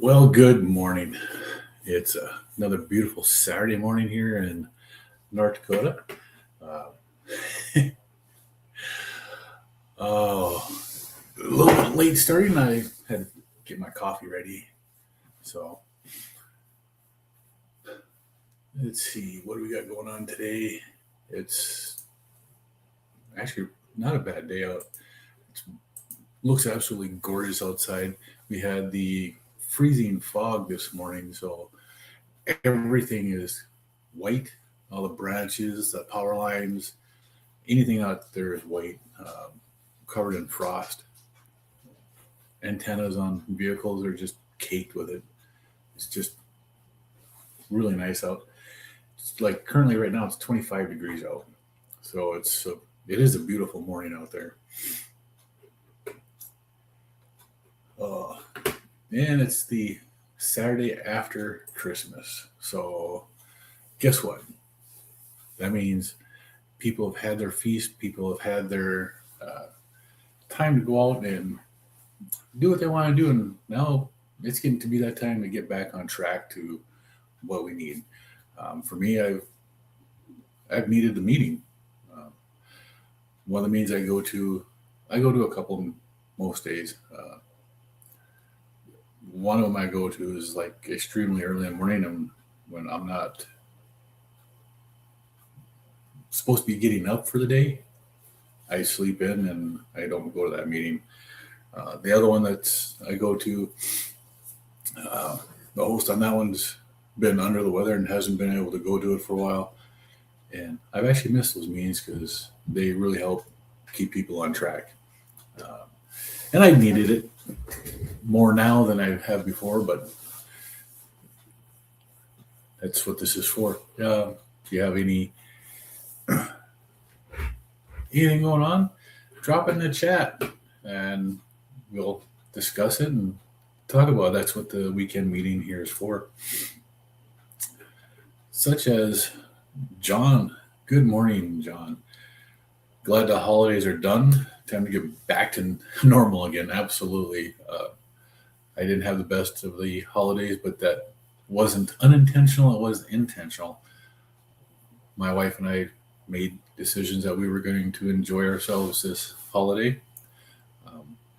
Well, good morning. It's another beautiful Saturday morning here in North Dakota. Uh, oh, a little bit late starting. I had to get my coffee ready. So let's see, what do we got going on today? It's actually not a bad day out. It looks absolutely gorgeous outside. We had the freezing fog this morning, so everything is white. All the branches, the power lines, anything out there is white, covered in frost. Antennas on vehicles are just caked with it. It's just really nice out. It's like currently right now it's 25 degrees out, so it is a beautiful morning out there. Uh, and it's the Saturday after Christmas, so guess what? That means people have had their feast. People have had their time to go out and do what they want to do, and now it's getting to be that time to get back on track to what we need. For me, I've needed the meeting. Um, One of the meetings I go to a couple most days. One of them I go to is like extremely early in the morning, and when I'm not supposed to be getting up for the day, I sleep in and I don't go to that meeting. The other one that I go to, the host on that one's been under the weather and hasn't been able to go to it for a while. And I've actually missed those meetings because they really help keep people on track. Uh, and I needed it more now than I have before, but that's what this is for. If you have anything going on, drop it in the chat and we'll discuss it and talk about it. That's what the weekend meeting here is for. Such as John. Good morning, John. Glad the holidays are done. Time to get back to normal again. Absolutely. I didn't have the best of the holidays, but that wasn't unintentional. It was intentional. My wife and I made decisions that we were going to enjoy ourselves this holiday.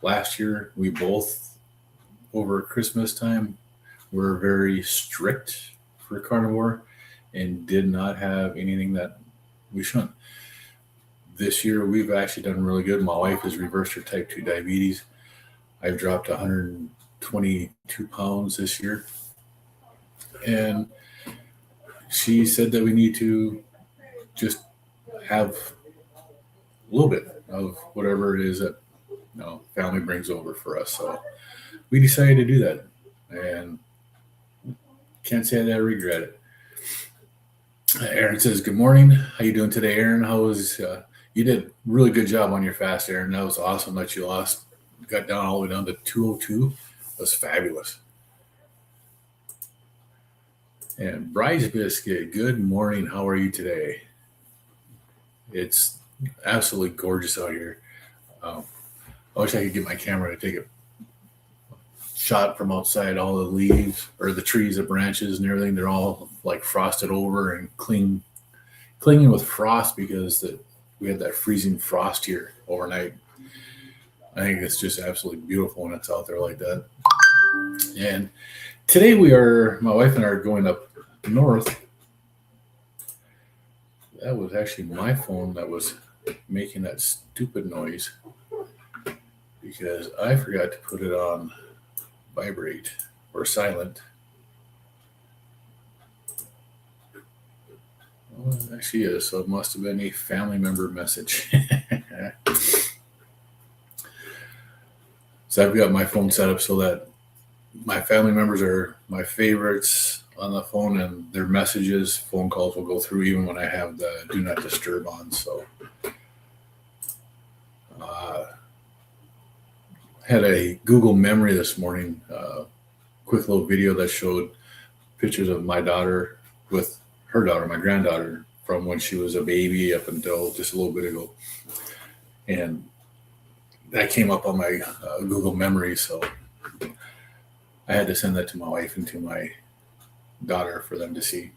Last year, we both, over Christmas time, were very strict for carnivore and did not have anything that we shouldn't. This year, we've actually done really good. My wife has reversed her type 2 diabetes. I've dropped 122 pounds this year. And she said that we need to just have a little bit of whatever it is that family brings over for us. So we decided to do that, and can't say that I regret it. Aaron says, "Good morning. How you doing today, Aaron? How was? You did a really good job on your fast, Aaron. That was awesome that you got down all the way down to 202. That was fabulous." And Bryce Biscuit, good morning. How are you today? It's absolutely gorgeous out here. I wish I could get my camera to take a shot from outside. All the leaves or the trees, the branches and everything, they're all like frosted over and clinging with frost because we had that freezing frost here overnight. I think it's just absolutely beautiful when it's out there like that. And today my wife and I are going up north. That was actually my phone that was making that stupid noise because I forgot to put it on vibrate or silent. Well, it actually is, so it must have been a family member message. So I've got my phone set up so that my family members are my favorites on the phone, and their messages, phone calls will go through even when I have the do not disturb on. So had a Google memory this morning, quick little video that showed pictures of my daughter with her daughter, my granddaughter, from when she was a baby up until just a little bit ago. And that came up on my Google memory. So I had to send that to my wife and to my daughter for them to see.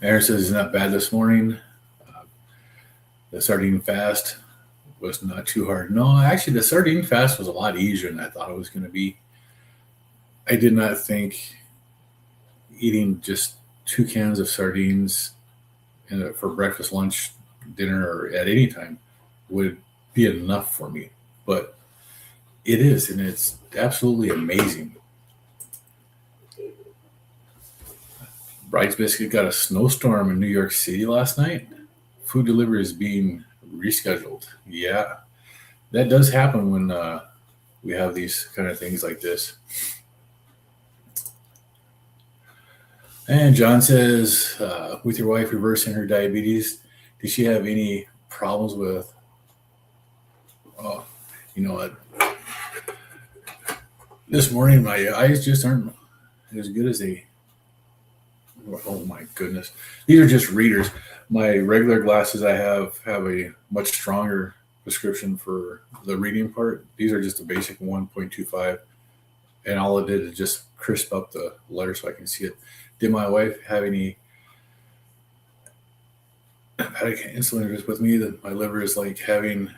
Aaron says it's not bad this morning. The sardine fast was not too hard. No, actually, the sardine fast was a lot easier than I thought it was going to be. I did not think eating just 2 cans of sardines for breakfast, lunch, dinner, or at any time would be enough for me. But it is, and it's absolutely amazing. Bride's Biscuit got a snowstorm in New York City last night. Food delivery is being rescheduled. Yeah, that does happen when we have these kind of things like this. And John says, with your wife reversing her diabetes, did she have any problems with, oh, you know what? This morning, my eyes just aren't as good as they, oh my goodness. These are just readers. My regular glasses I have a much stronger prescription for the reading part. These are just a basic 1.25. And all it did is just crisp up the letter so I can see it. Did my wife have any hepatic insulin with me? That my liver is like having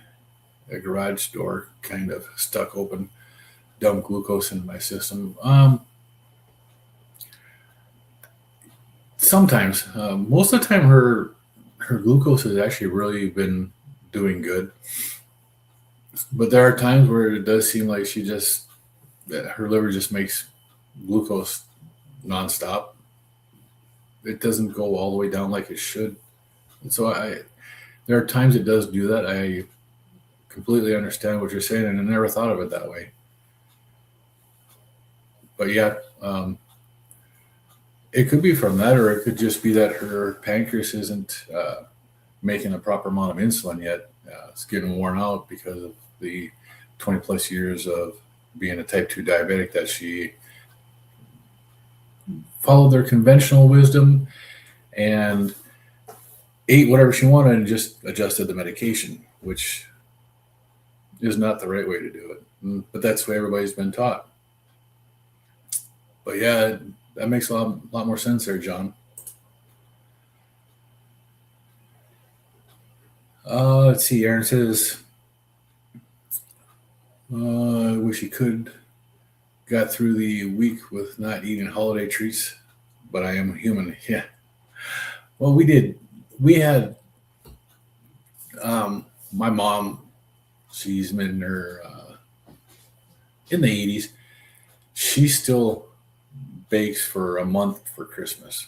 a garage door kind of stuck open, dump glucose in my system. Sometimes, most of the time, her glucose has actually really been doing good. But there are times where it does seem like her liver just makes glucose nonstop. It doesn't go all the way down like it should. And so there are times it does do that. I completely understand what you're saying, and I never thought of it that way. But yeah, it could be from that, or it could just be that her pancreas isn't making a proper amount of insulin yet. It's getting worn out because of the 20 plus years of being a type 2 diabetic, that she followed their conventional wisdom and ate whatever she wanted and just adjusted the medication, which is not the right way to do it. But that's the way everybody's been taught. But yeah, that makes a lot more sense there, John. Let's see. Aaron says, I wish he could got through the week with not eating holiday treats, but I am human. Yeah. Well, we did. We had my mom. She's been in her in the 80s. She still bakes for a month for Christmas,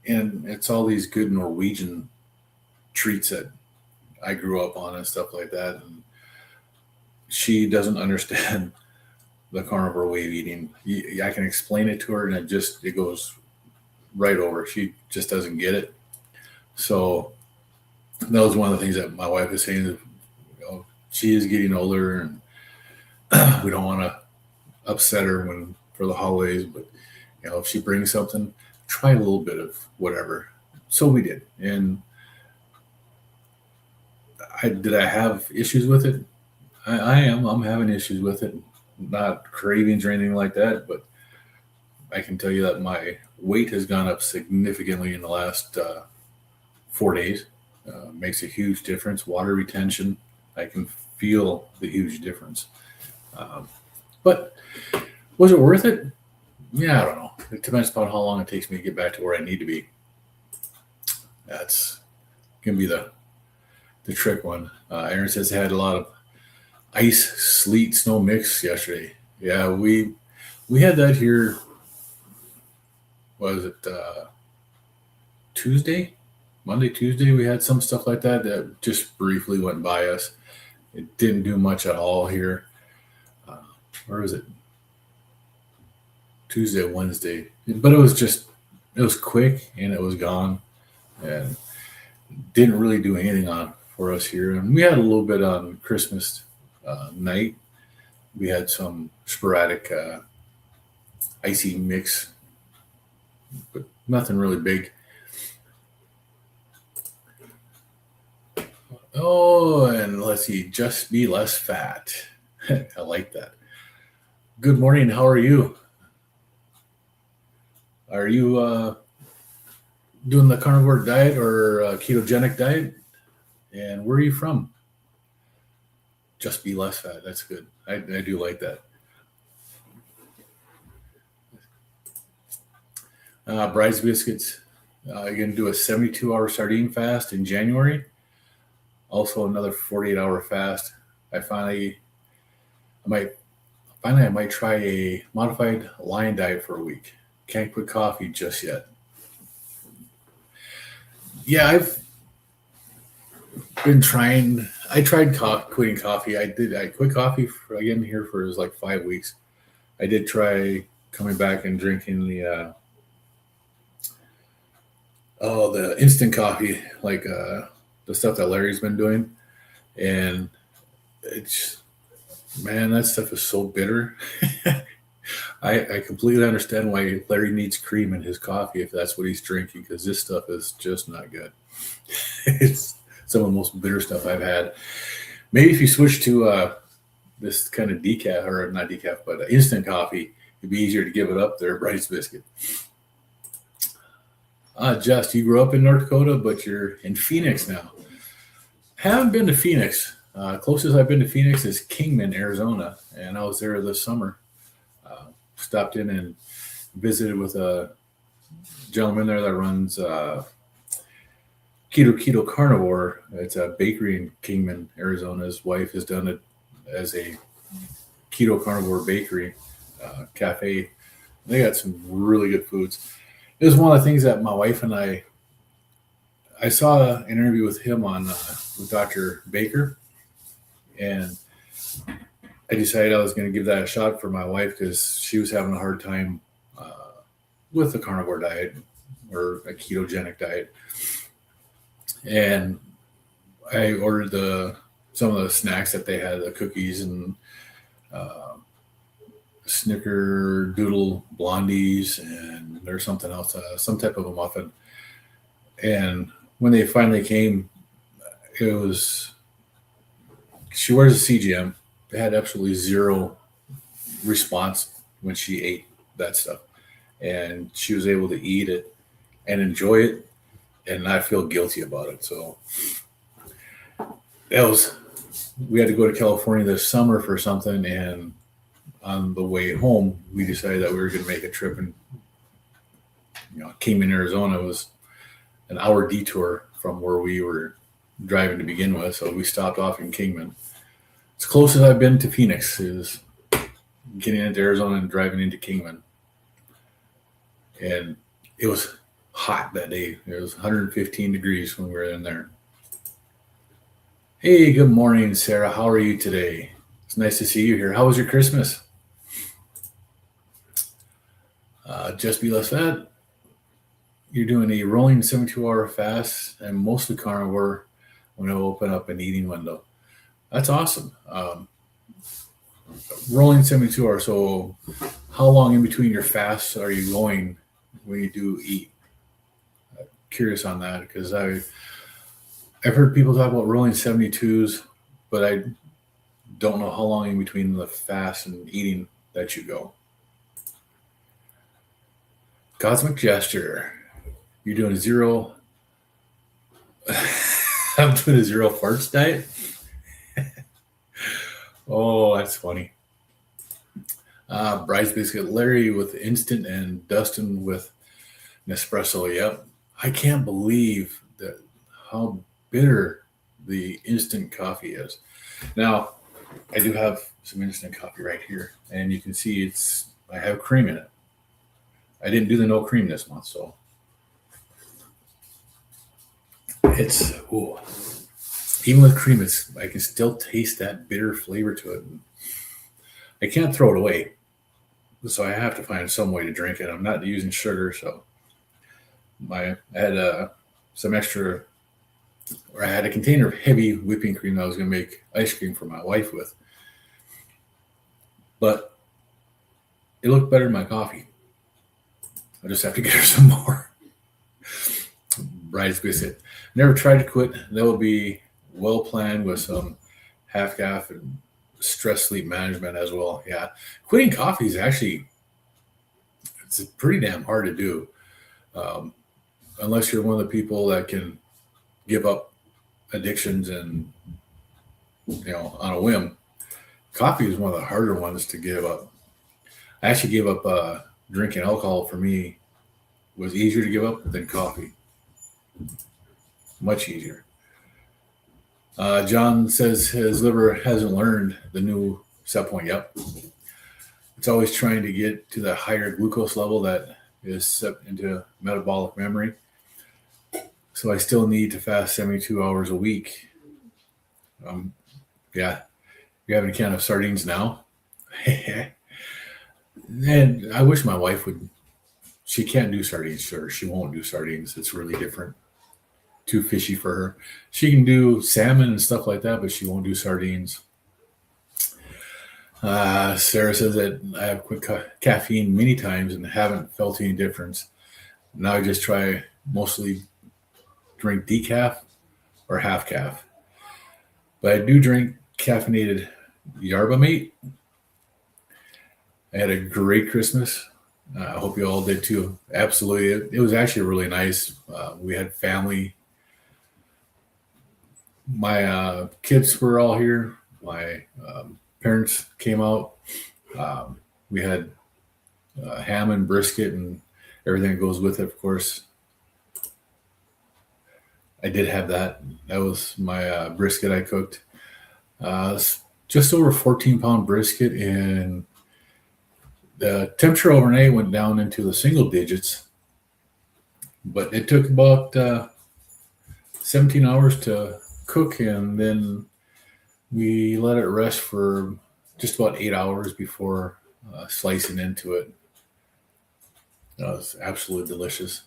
and it's all these good Norwegian treats that I grew up on and stuff like that. And she doesn't understand the carnivore way of eating. I can explain it to her, and it goes right over. She just doesn't get it. So that was one of the things that my wife was saying. That, she is getting older, and we don't want to upset her for the holidays. But if she brings something, try a little bit of whatever. So we did, and did I have issues with it? I'm having issues with it. Not cravings or anything like that, but I can tell you that my weight has gone up significantly in the last 4 days. Makes a huge difference. Water retention, I can feel the huge difference. But was it worth it? Yeah, I don't know. It depends upon how long it takes me to get back to where I need to be. That's going to be the trick one. Aaron says they had a lot of ice, sleet, snow mix yesterday. Yeah, we had that here. Was it Tuesday? Monday, Tuesday, we had some stuff like that just briefly went by us. It didn't do much at all here. Where was it? Tuesday, Wednesday. But it was quick and it was gone. And didn't really do anything for us here. And we had a little bit on Christmas night. We had some sporadic icy mix, but nothing really big. Oh, and let's see, just be less fat. I like that. Good morning. How are you? Are you doing the carnivore diet or ketogenic diet? And where are you from? Just be less fat. That's good. I do like that. Bryce biscuits. You're going to do a 72-hour sardine fast in January. Also another 48-hour fast. I might try a modified lion diet for a week. Can't quit coffee just yet. Yeah, I've been trying. I tried quitting coffee. I quit coffee again here for like 5 weeks. I did try coming back and drinking the instant coffee, like the stuff that Larry's been doing, and it's, man, that stuff is so bitter. I completely understand why Larry needs cream in his coffee if that's what he's drinking, because this stuff is just not good. It's some of the most bitter stuff I've had. Maybe if you switch to this kind of decaf, or not decaf, but instant coffee, it'd be easier to give it up there, Bryce Biscuit. Jess, you grew up in North Dakota, but you're in Phoenix now. Haven't been to Phoenix. Closest I've been to Phoenix is Kingman, Arizona, and I was there this summer. Stopped in and visited with a gentleman there that runs Keto Carnivore. It's a bakery in Kingman, Arizona. His wife has done it as a keto carnivore bakery cafe. They got some really good foods. It was one of the things that my wife and I saw an interview with him on with Dr. Baker, and I decided I was going to give that a shot for my wife because she was having a hard time with the carnivore diet or a ketogenic diet. And I ordered some of the snacks that they had, the cookies and snickerdoodle blondies, and there's something else, some type of a muffin. And when they finally came, she wears a CGM. They had absolutely zero response when she ate that stuff. And she was able to eat it and enjoy it and not feel guilty about it. So we had to go to California this summer for something, and on the way home, we decided that we were going to make a trip, and Kingman, Arizona was an hour detour from where we were driving to begin with. So we stopped off in Kingman. It's close as I've been to Phoenix is getting into Arizona and driving into Kingman. And it was hot that day. It was 115 degrees when we were in there. Hey, good morning, Sarah. How are you today? It's nice to see you here. How was your Christmas? Just be less fat. You're doing a rolling 72-hour fast and mostly carnivore when I open up an eating window. That's awesome. Rolling 72 hours. So how long in between your fasts are you going when you do eat? Curious on that, because I've heard people talk about rolling 72s, but I don't know how long in between the fast and eating that you go. Cosmic Gesture. You're doing zero. I'm doing a zero farts diet. Oh, that's funny. Bryce Biscuit, Larry with instant, and Dustin with Nespresso. Yep. I can't believe that how bitter the instant coffee is. Now, I do have some instant coffee right here, and you can see I have cream in it. I didn't do the no cream this month, so it's even with cream, I can still taste that bitter flavor to it. I can't throw it away, so I have to find some way to drink it. I'm not using sugar, so I had some extra, or I had a container of heavy whipping cream that I was going to make ice cream for my wife with, but it looked better than my coffee. I just have to get her some more. Bryce Biscuit. Never tried to quit. That would be well planned with some half-calf and stress sleep management as well. Yeah. Quitting coffee is actually, it's pretty damn hard to do. Unless you're one of the people that can give up addictions and, on a whim. Coffee is one of the harder ones to give up. I actually gave up drinking alcohol. For me was easier to give up than coffee. Much easier. John says his liver hasn't learned the new set point yet. It's always trying to get to the higher glucose level that is set into metabolic memory. So I still need to fast 72 hours a week. Yeah. You having a can of sardines now? And I wish my wife would. She can't do sardines, sure. She won't do sardines. It's really different. Too fishy for her. She can do salmon and stuff like that, but she won't do sardines. Sarah says that I have quit caffeine many times and haven't felt any difference. Now I just try mostly drink decaf or half calf. But I do drink caffeinated yerba mate. I had a great Christmas. I hope you all did too. Absolutely. It was actually really nice. We had family. My kids were all here. My parents came out. We had ham and brisket and everything that goes with it, of course. I did have that. That was my brisket I cooked. Just over 14-pound brisket, and the temperature overnight went down into the single digits, but it took about 17 hours to cook, and then we let it rest for just about 8 hours before slicing into it. It was absolutely delicious.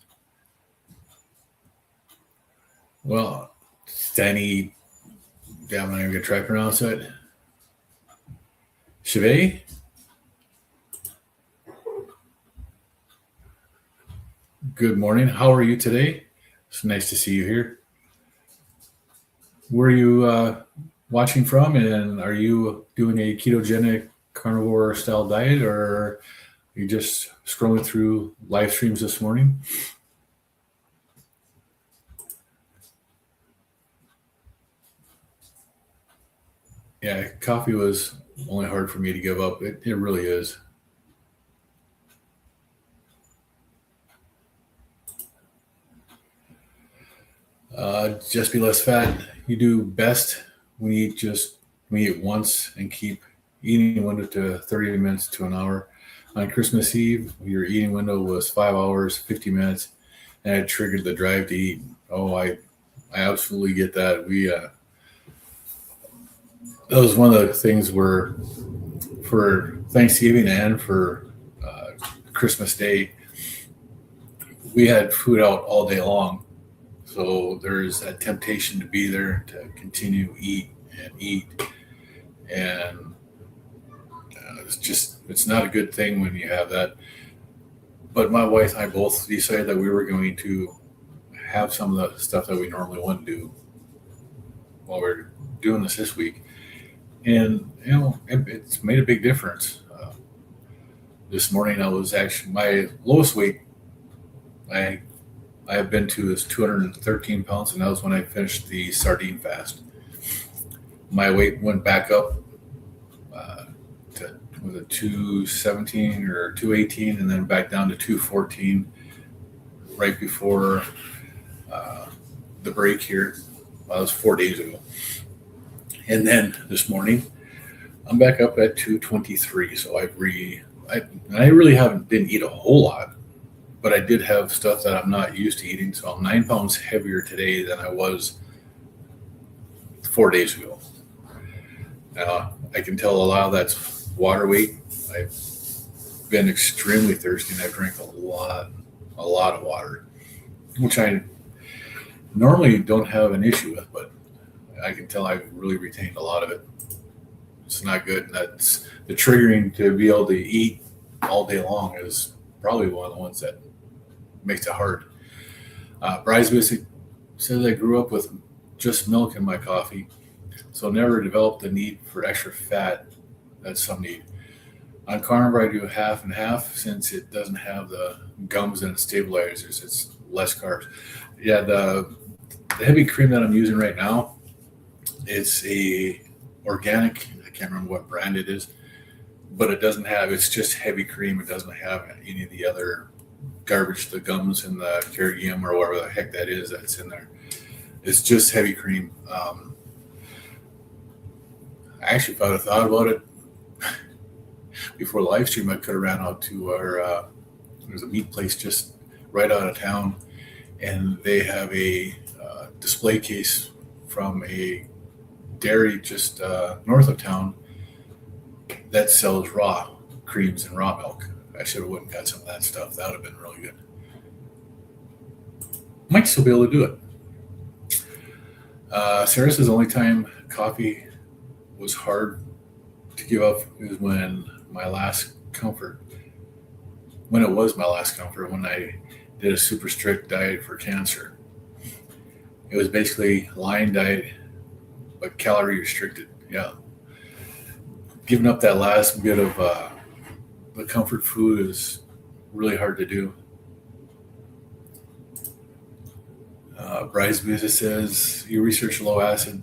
Well, Stanny, damn, I'm not even going to try to pronounce it. Chevet? Good morning. How are you today? It's nice to see you here. Where are you watching from, and are you doing a ketogenic carnivore style diet, or are you just scrolling through live streams this morning? Yeah, coffee was only hard for me to give up. It really is. Just be less fat. You do best when you eat once and keep eating window to 30 minutes to an hour. On Christmas Eve, your eating window was 5 hours, 50 minutes, and it triggered the drive to eat. Oh, I absolutely get that. That was one of the things where for Thanksgiving and for Christmas Day, we had food out all day long. So there's that temptation to be there to continue eat. And it's not a good thing when you have that. But my wife and I both decided that we were going to have some of the stuff that we normally wouldn't do while we're doing this week. And, it's made a big difference. This morning I was actually, my lowest weight I have been to is 213 pounds, and that was when I finished the sardine fast. My weight went back up to 217 or 218, and then back down to 214 right before the break here. That was 4 days ago. And then this morning, I'm back up at 223. So I really didn't eat a whole lot, but I did have stuff that I'm not used to eating. So I'm 9 pounds heavier today than I was 4 days ago. I can tell a lot of that's water weight. I've been extremely thirsty, and I've drank a lot of water, which I normally don't have an issue with, but I can tell I've really retained a lot of it. It's not good. That's the triggering to be able to eat all day long is probably one of the ones that makes it hard. Bryce says I grew up with just milk in my coffee. so never developed the need for extra fat that some need. On Carnivore, I do half and half since it doesn't have the gums and stabilizers. It's less carbs. Yeah, the heavy cream that I'm using right now, it's a organic. I can't remember what brand it is, but it doesn't have. It's just heavy cream. It doesn't have any of the other garbage, the gums and the carrageenan or whatever the heck that is that's in there. It's just heavy cream. I actually, if I'd have thought about it before the live stream, I could have ran out to our there's a meat place just right out of town, and they have a display case from a dairy just north of town that sells raw creams and raw milk. I should have went and got some of that stuff. That would have been really good. Might still be able to do it. Sarah says the only time coffee was hard to give up was when it was my last comfort, when I did a super strict diet for cancer. It was basically Lion diet, but calorie restricted. Yeah. Giving up that last bit of the comfort food is really hard to do. Bryce Business says you research low acid,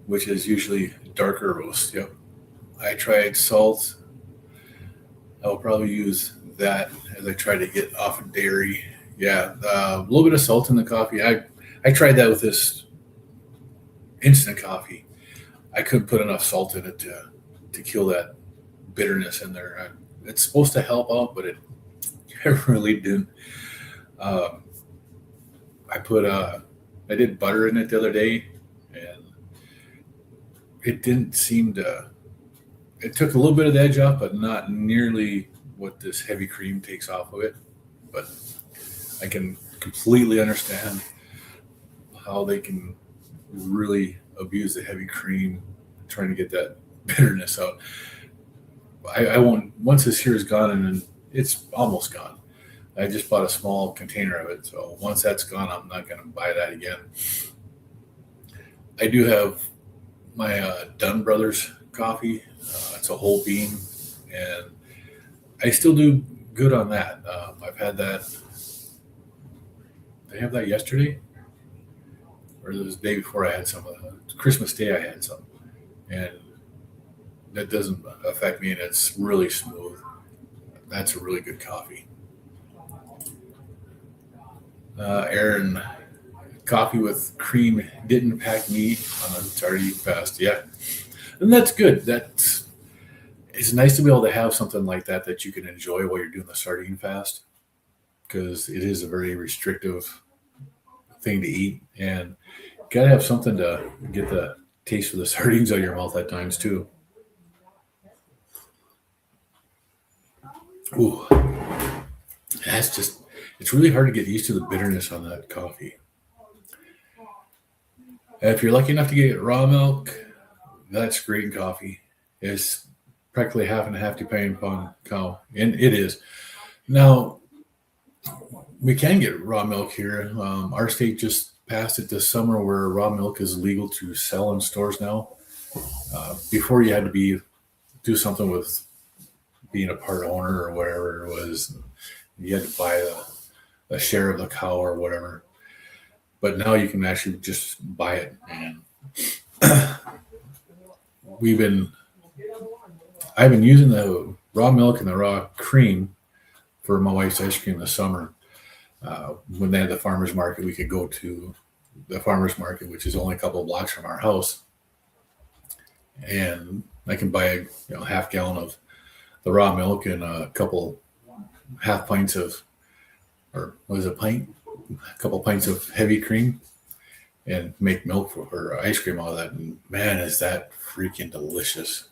which is usually darker roast. Yep. I tried salt. I will probably use that as I try to get off of dairy. Yeah, a little bit of salt in the coffee. I tried that with this instant coffee. I couldn't put enough salt in it to kill that bitterness in there. It's supposed to help out, but it really didn't. I did butter in it the other day, and it didn't seem to. It took a little bit of the edge off, but not nearly what this heavy cream takes off of it. But I can completely understand how they can really abuse the heavy cream, trying to get that bitterness out. I won't, once this here is gone, and it's almost gone. I just bought a small container of it. So once that's gone, I'm not going to buy that again. I do have my Dunn Brothers coffee. It's a whole bean, and I still do good on that. I've had that. Did I have that yesterday? Or it was the day before I had some. Christmas Day I had some. And that doesn't affect me, and it's really smooth. That's a really good coffee. Aaron, coffee with cream didn't impact me on a sardine fast. Yeah, and that's good. It's nice to be able to have something like that you can enjoy while you're doing the sardine fast, because it is a very restrictive thing to eat, and you gotta have something to get the taste of the sardines out of your mouth at times too. Ooh, it's really hard to get used to the bitterness on that coffee. If you're lucky enough to get raw milk, that's great in coffee. It's practically half and half depending upon cow, and it is. Now, we can get raw milk here. Our state just passed it this summer where raw milk is legal to sell in stores now. Before you had to do something with being a part owner or whatever it was. You had to buy a share of the cow or whatever. But now you can actually just buy it. And I've been using the raw milk and the raw cream for my wife's ice cream this summer. When they had the farmer's market, we could go to the farmer's market, which is only a couple of blocks from our house. And I can buy a half gallon of the raw milk and a couple half pints of, or what is a pint? A couple pints of heavy cream, and make milk or ice cream out of that. And man, is that freaking delicious.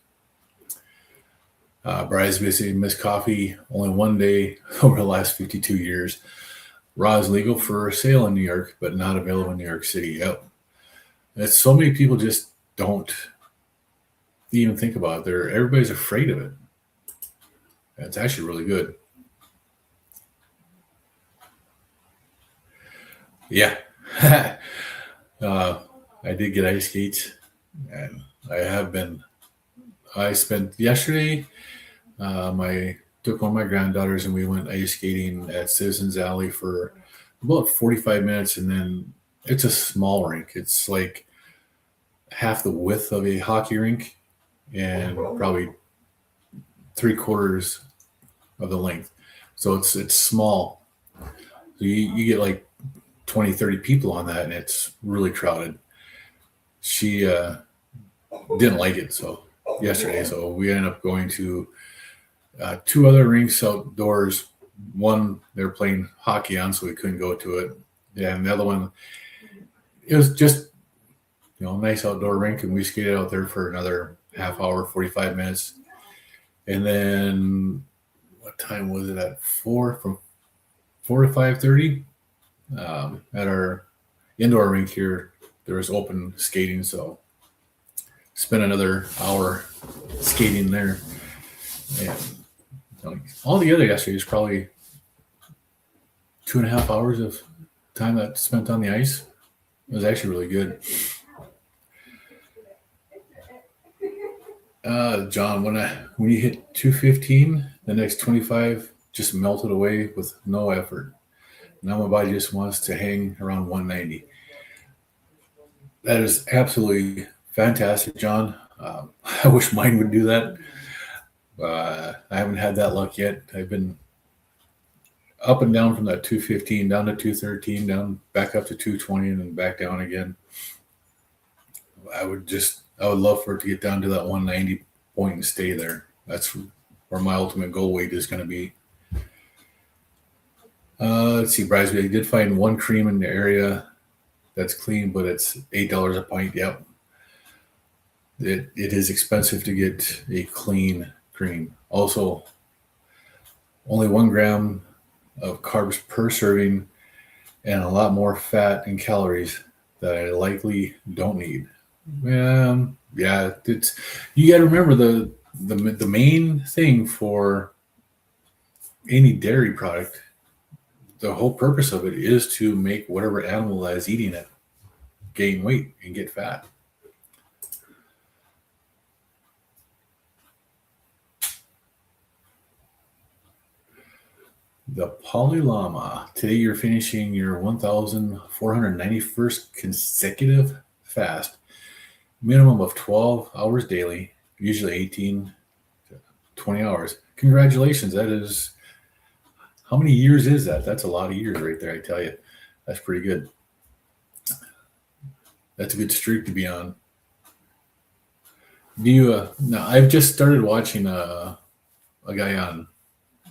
Bryce basically missed coffee only one day over the last 52 years. Raw is legal for sale in New York, but not available in New York City. Yep. It's so many people just don't even think about it. Everybody's afraid of it. It's actually really good. Yeah. I did get ice skates And I spent yesterday, I took one of my granddaughters and we went ice skating at Citizens Alley for about 45 minutes. And then it's a small rink. It's like half the width of a hockey rink and probably 3/4 of the length. So it's small. So you get like 20, 30 people on that and it's really crowded. She didn't like it yesterday. So we ended up going to two other rinks outdoors. One they were playing hockey on, so we couldn't go to it. Yeah, and the other one, it was just a nice outdoor rink, and we skated out there for another half hour, 45 minutes. And then what time was it at 4? From 4 to 5:30 at our indoor rink here, there was open skating, so spent another hour skating there. And all together yesterday was probably 2.5 hours of time that spent on the ice. It was actually really good. John, when you hit 215, the next 25 just melted away with no effort. Now my body just wants to hang around 190. That is absolutely fantastic, John. I wish mine would do that. I haven't had that luck yet. I've been up and down from that 215 down to 213, down back up to 220, and then back down again. I would love for it to get down to that 190 point and stay there. That's where my ultimate goal weight is going to be. Let's see, Bryce, we did find one cream in the area that's clean, but it's $8 a pint. Yep. It is expensive to get a clean cream. Also, only 1 gram of carbs per serving and a lot more fat and calories that I likely don't need. Yeah, you got to remember the main thing for any dairy product. The whole purpose of it is to make whatever animal that is eating it gain weight and get fat. The Polylama. Today you're finishing your 1,491st consecutive fast. Minimum of 12 hours daily, usually 18 to 20 hours. Congratulations. That is, how many years is that? That's a lot of years right there, I tell you. That's pretty good. That's a good streak to be on. No, I've just started watching a guy on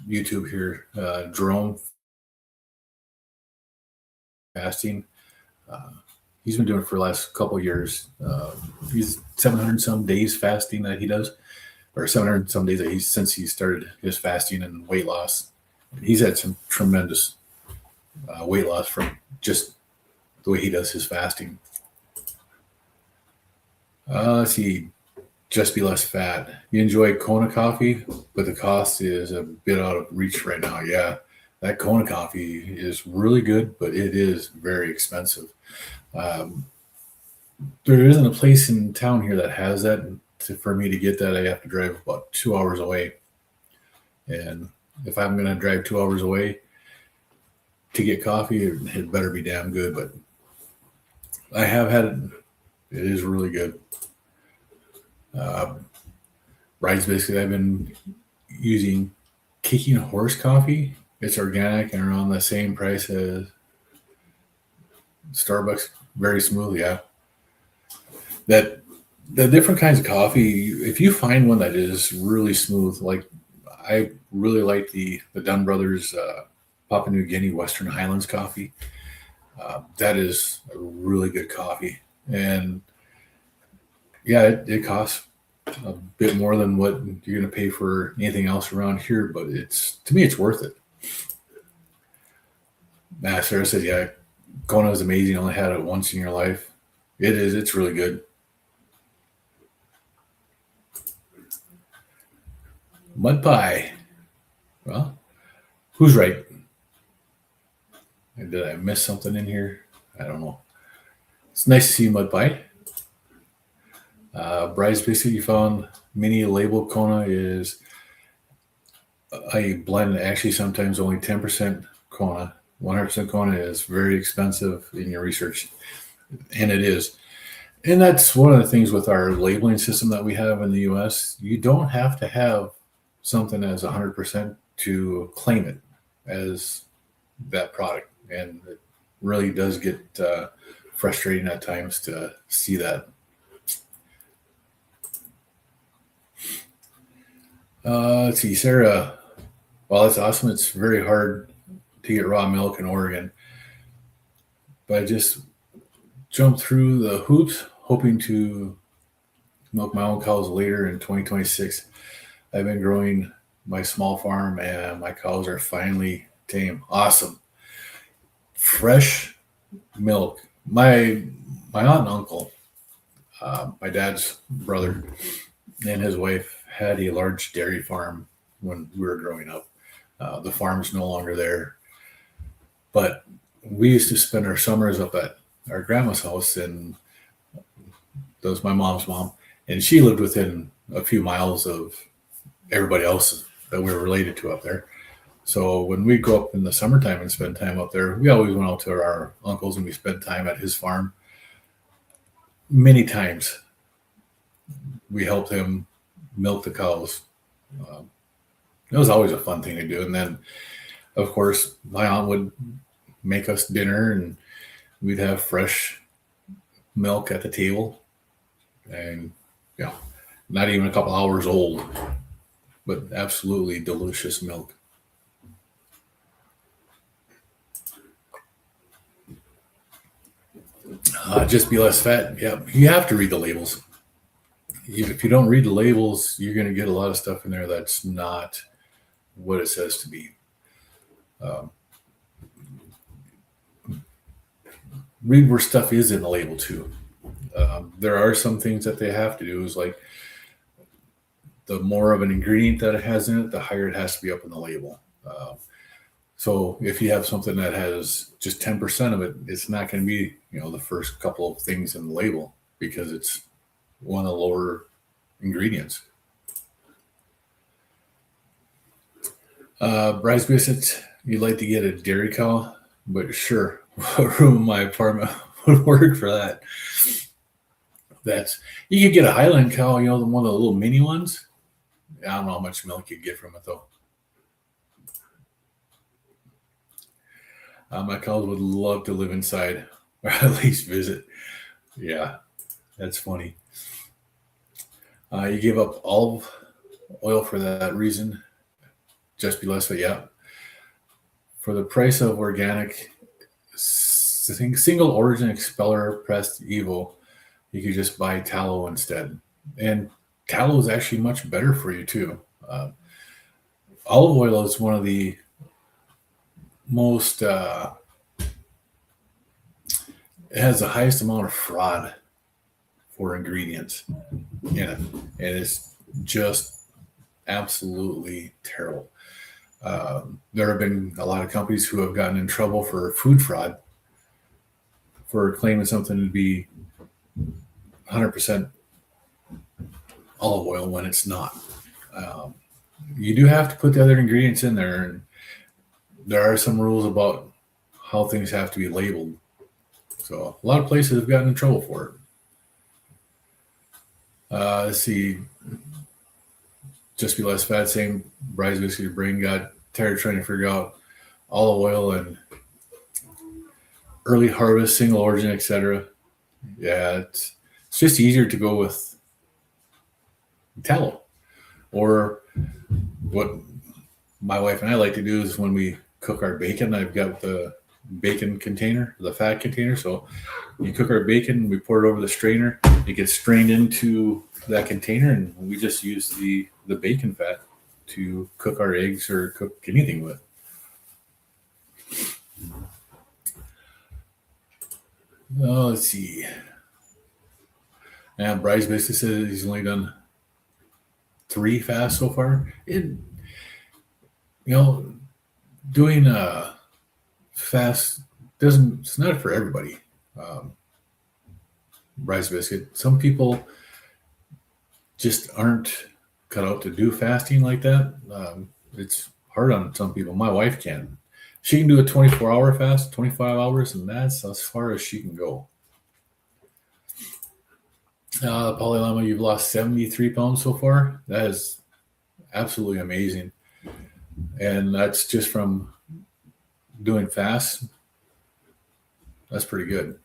YouTube here, Jerome fasting. He's been doing it for the last couple of years. He's 700 some days fasting that he does, or 700 some days that since he started his fasting and weight loss. He's had some tremendous weight loss from just the way he does his fasting. Let's see, just be less fat. You enjoy Kona coffee, but the cost is a bit out of reach right now. Yeah, that Kona coffee is really good, but it is very expensive. There isn't a place in town here that has that. For me to get that, I have to drive about 2 hours away. And if I'm going to drive 2 hours away to get coffee, it better be damn good. But I have had it. It is really good. Rice biscuit, I've been using Kicking Horse coffee. It's organic and around the same price as Starbucks. Very smooth, yeah. The different kinds of coffee, if you find one that is really smooth, like I really like the Dunn Brothers Papua New Guinea Western Highlands coffee. That is a really good coffee. And yeah, it costs a bit more than what you're going to pay for anything else around here, but to me, it's worth it. Sarah said, yeah, Kona is amazing. Only had it once in your life. It is. It's really good. Mud pie. Well, who's right? Did I miss something in here? I don't know. It's nice to see you, Mud pie. Bryce biscuit you found mini label Kona is a blend, actually sometimes only 10% Kona. 100% Kona is very expensive in your research, and it is. And that's one of the things with our labeling system that we have in the US. You don't have to have something as 100% to claim it as that product. And it really does get frustrating at times to see that. Let's see, Sarah. Well, that's awesome. It's very hard to get raw milk in Oregon. But I just jumped through the hoops, hoping to milk my own cows later in 2026. I've been growing my small farm, and my cows are finally tame. Awesome. Fresh milk. My aunt and uncle, my dad's brother, and his wife had a large dairy farm when we were growing up. The farm's no longer there, but we used to spend our summers up at our grandma's house, and that was my mom's mom, and she lived within a few miles of everybody else that we were related to up there. So when we go up in the summertime and spend time up there, we always went out to our uncle's and we spent time at his farm. Many times we helped him milk the cows. It was always a fun thing to do. And then, of course, my aunt would make us dinner and we'd have fresh milk at the table. And, not even a couple hours old, but absolutely delicious milk. Just be less fat. Yeah, you have to read the labels. If you don't read the labels, you're going to get a lot of stuff in there that's not what it says to be. Read where stuff is in the label too. There are some things that they have to do, is like the more of an ingredient that it has in it, the higher it has to be up in the label. So if you have something that has just 10% of it, it's not going to be, the first couple of things in the label because it's one of the lower ingredients. Bryce biscuits, you'd like to get a dairy cow, but sure, what room in my apartment would work for that? You could get a Highland cow, one of the little mini ones. I don't know how much milk you'd get from it though. My cows would love to live inside, or at least visit. Yeah, that's funny. You give up olive oil for that reason. Just be less, but yeah. For the price of organic, single origin expeller pressed Evo, you could just buy tallow instead. And tallow is actually much better for you too. Olive oil is one of the most, it has the highest amount of fraud for ingredients in it. And it's just absolutely terrible. There have been a lot of companies who have gotten in trouble for food fraud for claiming something to be 100% olive oil when it's not. You do have to put the other ingredients in there, and there are some rules about how things have to be labeled. So a lot of places have gotten in trouble for it. Let's see. Just be less fat. Same Bryce biscuit. Your brain got tired trying to figure out olive oil and early harvest, single origin, etc. Yeah, it's just easier to go with tallow. Or what my wife and I like to do is when we cook our bacon, I've got the bacon container, the fat container. So you cook our bacon, we pour it over the strainer, it gets strained into that container, and we just use the bacon fat to cook our eggs or cook anything with. Oh, let's see. And Bryce basically says he's only done 3 fasts so far. Doing a fast it's not for everybody. Rice biscuit. Some people just aren't cut out to do fasting like that. It's hard on some people. My wife can. She can do a 24-hour fast, 25 hours, and that's as far as she can go. Polylama, you've lost 73 pounds so far. That is absolutely amazing. And that's just from doing fast. That's pretty good.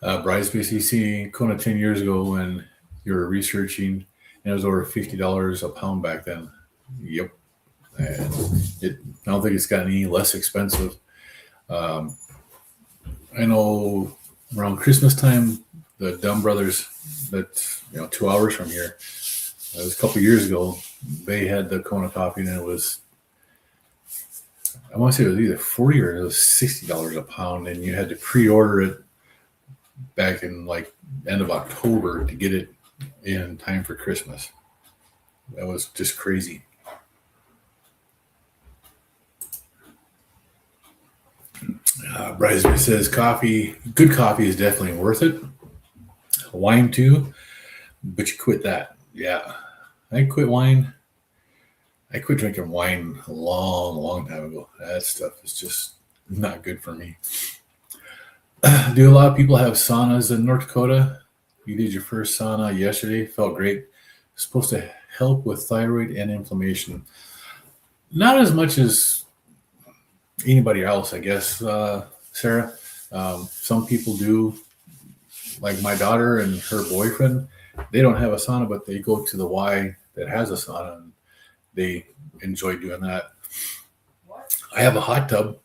Bryce, basically seeing Kona 10 years ago when you were researching, and it was over $50 a pound back then. Yep. And I don't think it's gotten any less expensive. I know around Christmas time, the Dumb Brothers, that's 2 hours from here, it was a couple years ago, they had the Kona coffee, and it was, I want to say it was either $40 or it was $60 a pound, and you had to pre-order it back in like end of October to get it in time for Christmas. That was just crazy. Bryce says good coffee is definitely worth it. Wine too, but you quit that. Yeah, I quit wine. I quit drinking wine a long time ago. That stuff is just not good for me. Do a lot of people have saunas in North Dakota? You did your first sauna yesterday. Felt great. It's supposed to help with thyroid and inflammation. Not as much as anybody else, I guess, Sarah. Some people do. Like my daughter and her boyfriend, they don't have a sauna, but they go to the Y that has a sauna, and they enjoy doing that. I have a hot tub,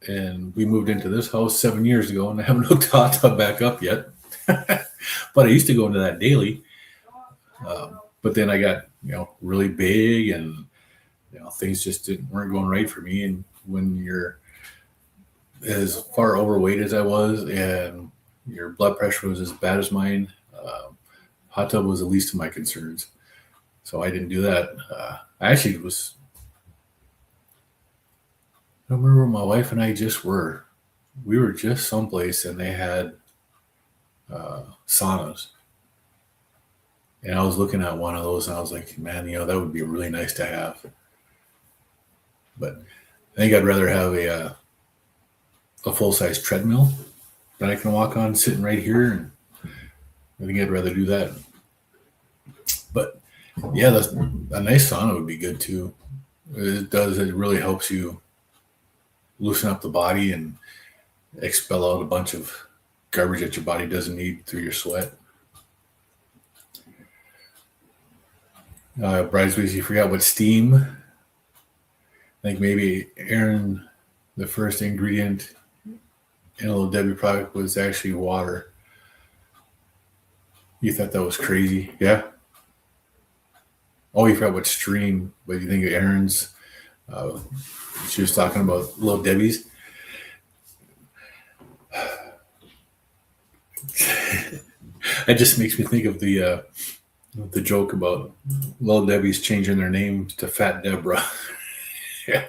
and we moved into this house 7 years ago, and I haven't hooked the hot tub back up yet. But I used to go into that daily. But then I got, really big, and things just weren't going right for me. And when you're as far overweight as I was, and your blood pressure was as bad as mine, hot tub was the least of my concerns. So I didn't do that. I actually was. I don't remember where my wife and I just were. We were just someplace, and they had saunas. And I was looking at one of those, and I was like, man, that would be really nice to have. But I think I'd rather have a full-size treadmill that I can walk on sitting right here. And I think I'd rather do that. But yeah, a nice sauna would be good too. It really helps you loosen up the body and expel out a bunch of garbage that your body doesn't need through your sweat. Bridesmaids, you forgot what steam. I think maybe Aaron, the first ingredient in a Little Debbie product was actually water. You thought that was crazy, yeah? Oh, you forgot what stream, but you think of Aaron's. She was talking about Little Debbie's. It just makes me think of the joke about Little Debbie's changing their name to Fat Deborah. Yeah,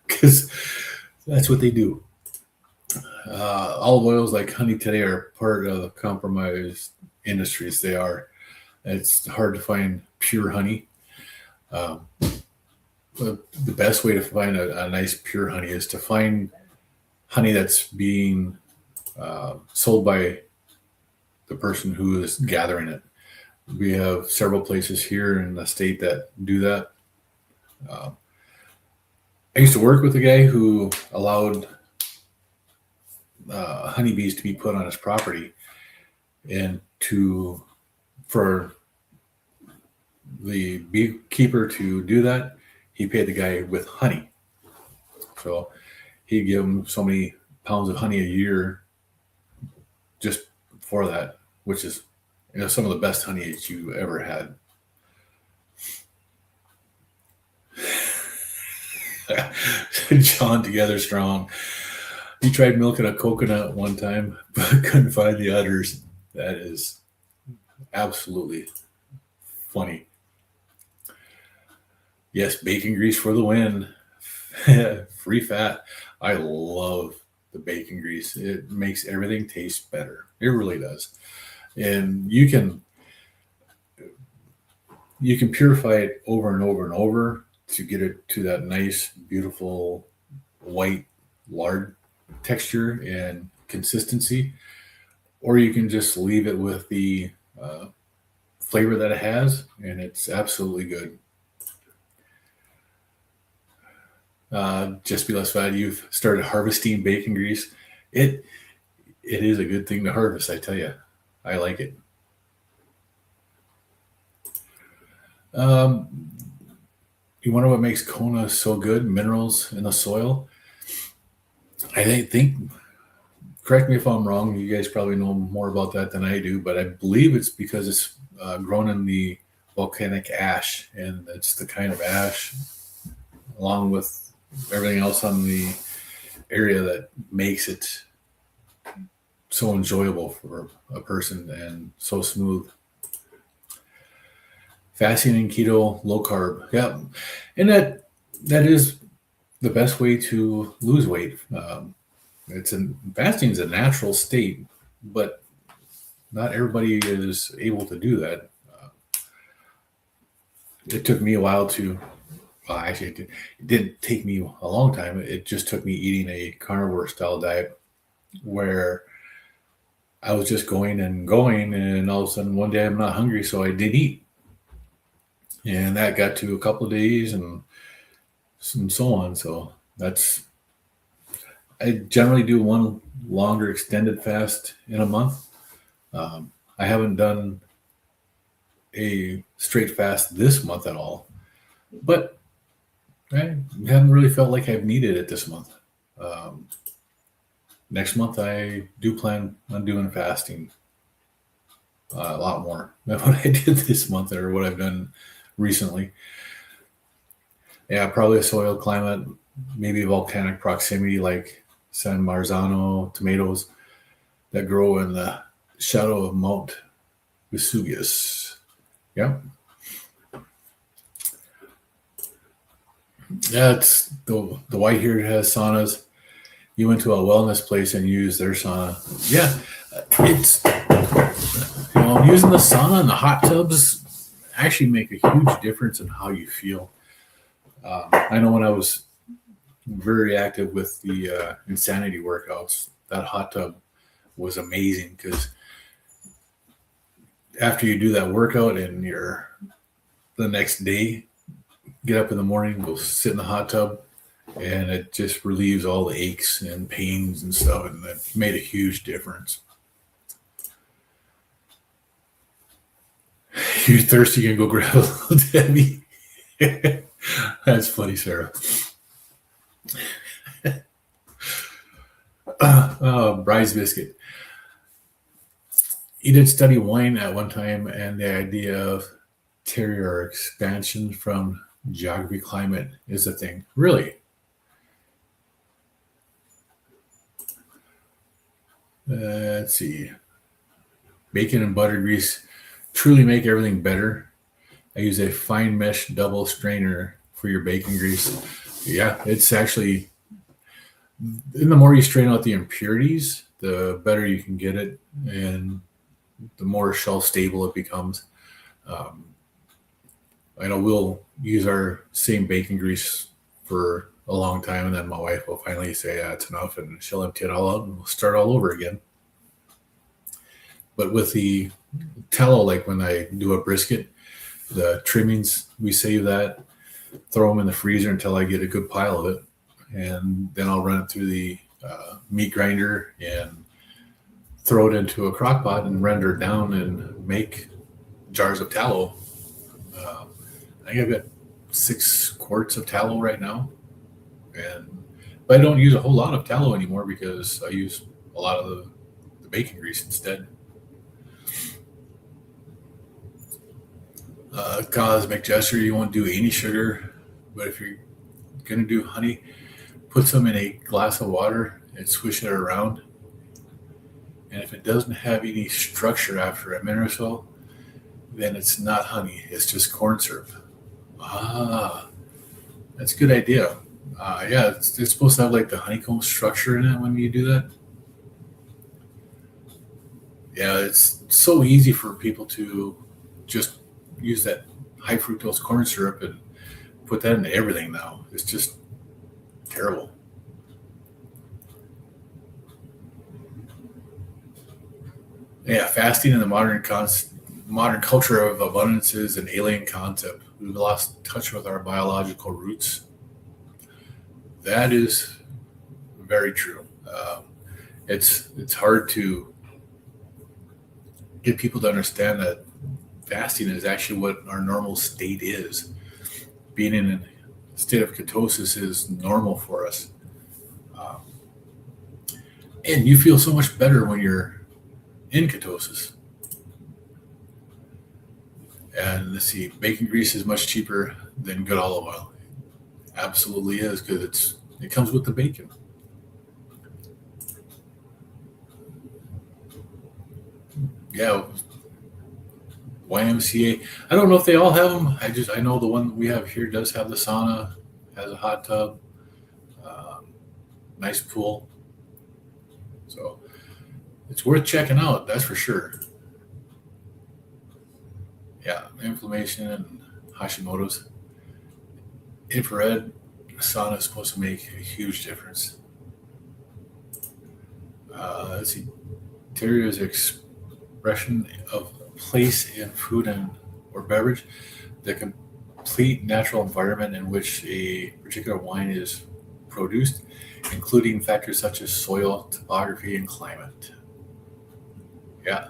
because that's what they do. Olive oils like honey today are part of the compromised industries. They are. It's hard to find pure honey. The best way to find a nice pure honey is to find honey that's being sold by the person who is gathering it. We have several places here in the state that do that. I used to work with a guy who allowed honeybees to be put on his property, and for the beekeeper to do that, he paid the guy with honey. So he'd give him so many pounds of honey a year just for that, which is some of the best honey that you ever had. John, together strong. He tried milking a coconut one time, but couldn't find the udders. That is absolutely funny. Yes, bacon grease for the win. Free fat. I love the bacon grease. It makes everything taste better. It really does. And you can purify it over and over and over to get it to that nice, beautiful white lard texture and consistency, or you can just leave it with the flavor that it has, and it's absolutely good. Just be less bad. You've started harvesting bacon grease. It is a good thing to harvest, I tell you. I like it. You wonder what makes Kona so good? Minerals in the soil. I think, correct me if I'm wrong, you guys probably know more about that than I do, but I believe it's because it's grown in the volcanic ash, and it's the kind of ash, along with everything else on the area, that makes it so enjoyable for a person and so smooth. Fasting and keto, low carb. Yeah. And that is the best way to lose weight. Fasting is a natural state, but not everybody is able to do that. It took me a while to, actually, it didn't take me a long time. It just took me eating a carnivore style diet where I was just going, and all of a sudden one day I'm not hungry, so I didn't eat. And that got to a couple of days and so on. So I generally do one longer extended fast in a month. I haven't done a straight fast this month at all, but I haven't really felt like I've needed it this month. Next month, I do plan on doing fasting a lot more than what I did this month, or what I've done recently. Yeah, probably a soil climate, maybe volcanic proximity, like San Marzano tomatoes that grow in the shadow of Mount Vesuvius. Yeah. Yeah, it's the white here has saunas. You went to a wellness place and used their sauna. Yeah, it's, using the sauna and the hot tubs actually make a huge difference in how you feel. I know when I was very active with the insanity workouts, that hot tub was amazing, because after you do that workout and the next day, get up in the morning, go sit in the hot tub, and it just relieves all the aches and pains and stuff, and that made a huge difference. You're thirsty, you can go grab a little Debbie. That's funny, Sarah. Bry's biscuit. You did study wine at one time, and the idea of terrier expansion from geography, climate is a thing. Really? Let's see. Bacon and butter grease truly make everything better. I use a fine mesh double strainer for your bacon grease. Yeah, it's actually, and the more you strain out the impurities, the better you can get it, and the more shelf stable it becomes. I know we'll use our same bacon grease for a long time, and then my wife will finally say, it's enough, and she'll empty it all out, and we'll start all over again. But with the tallow, like when I do a brisket, the trimmings, we save that, throw them in the freezer until I get a good pile of it, and then I'll run it through the meat grinder and throw it into a crock pot and render it down and make jars of tallow. I think I've got 6 quarts of tallow right now, but I don't use a whole lot of tallow anymore because I use a lot of the bacon grease instead. Cosmic Gesture, you won't do any sugar, but if you're going to do honey, put some in a glass of water and swish it around. And if it doesn't have any structure after a minute or so, then it's not honey. It's just corn syrup. That's a good idea. Yeah, it's supposed to have like the honeycomb structure in it when you do that. Yeah, it's so easy for people to just use that high fructose corn syrup and put that into everything now. It's just terrible. Yeah, fasting in the modern culture of abundance is an alien concept. We've lost touch with our biological roots. That is very true. It's hard to get people to understand that fasting is actually what our normal state is. Being in a state of ketosis is normal for us, um, and you feel so much better when you're in ketosis. And let's see, bacon grease is much cheaper than good olive oil. Absolutely is because it comes with the bacon. Yeah, YMCA. I don't know if they all have them. I know the one we have here does have the sauna, has a hot tub, um, nice pool. So it's worth checking out. That's for sure. Yeah, inflammation and Hashimoto's. Infrared sauna is supposed to make a huge difference. Let's see, Terrier's expression of place in food and or beverage, the complete natural environment in which a particular wine is produced, including factors such as soil, topography, and climate. Yeah.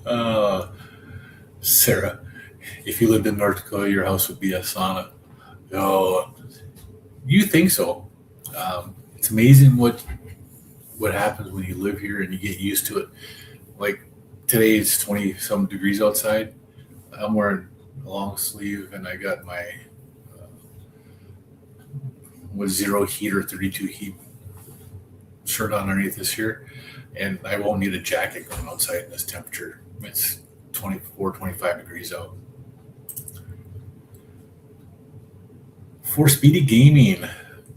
Uh, Sarah, if you lived in North Dakota, your house would be a sauna. Oh, you think so? It's amazing what happens when you live here and you get used to it. Like today it's 20 some degrees outside. I'm wearing a long sleeve and I got my uh, with zero heat or 32 heat shirt on underneath this here, and I won't need a jacket going outside in this temperature. It's 24, 25 degrees out. For Speedy Gaming,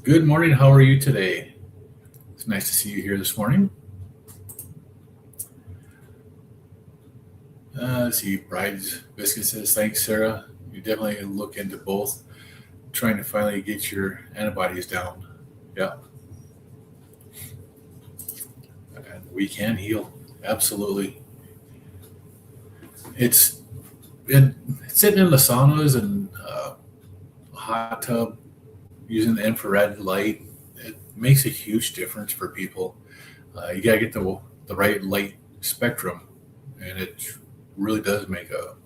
good morning. How are you today? It's nice to see you here this morning. Let's see, Bride's Biscuit says, thanks, Sarah. You definitely look into both, trying to finally get your antibodies down. Yeah, and we can heal. Absolutely. It's it, sitting in the saunas and hot tub using the infrared light. It makes a huge difference for people. You got to get the right light spectrum, and it really does make a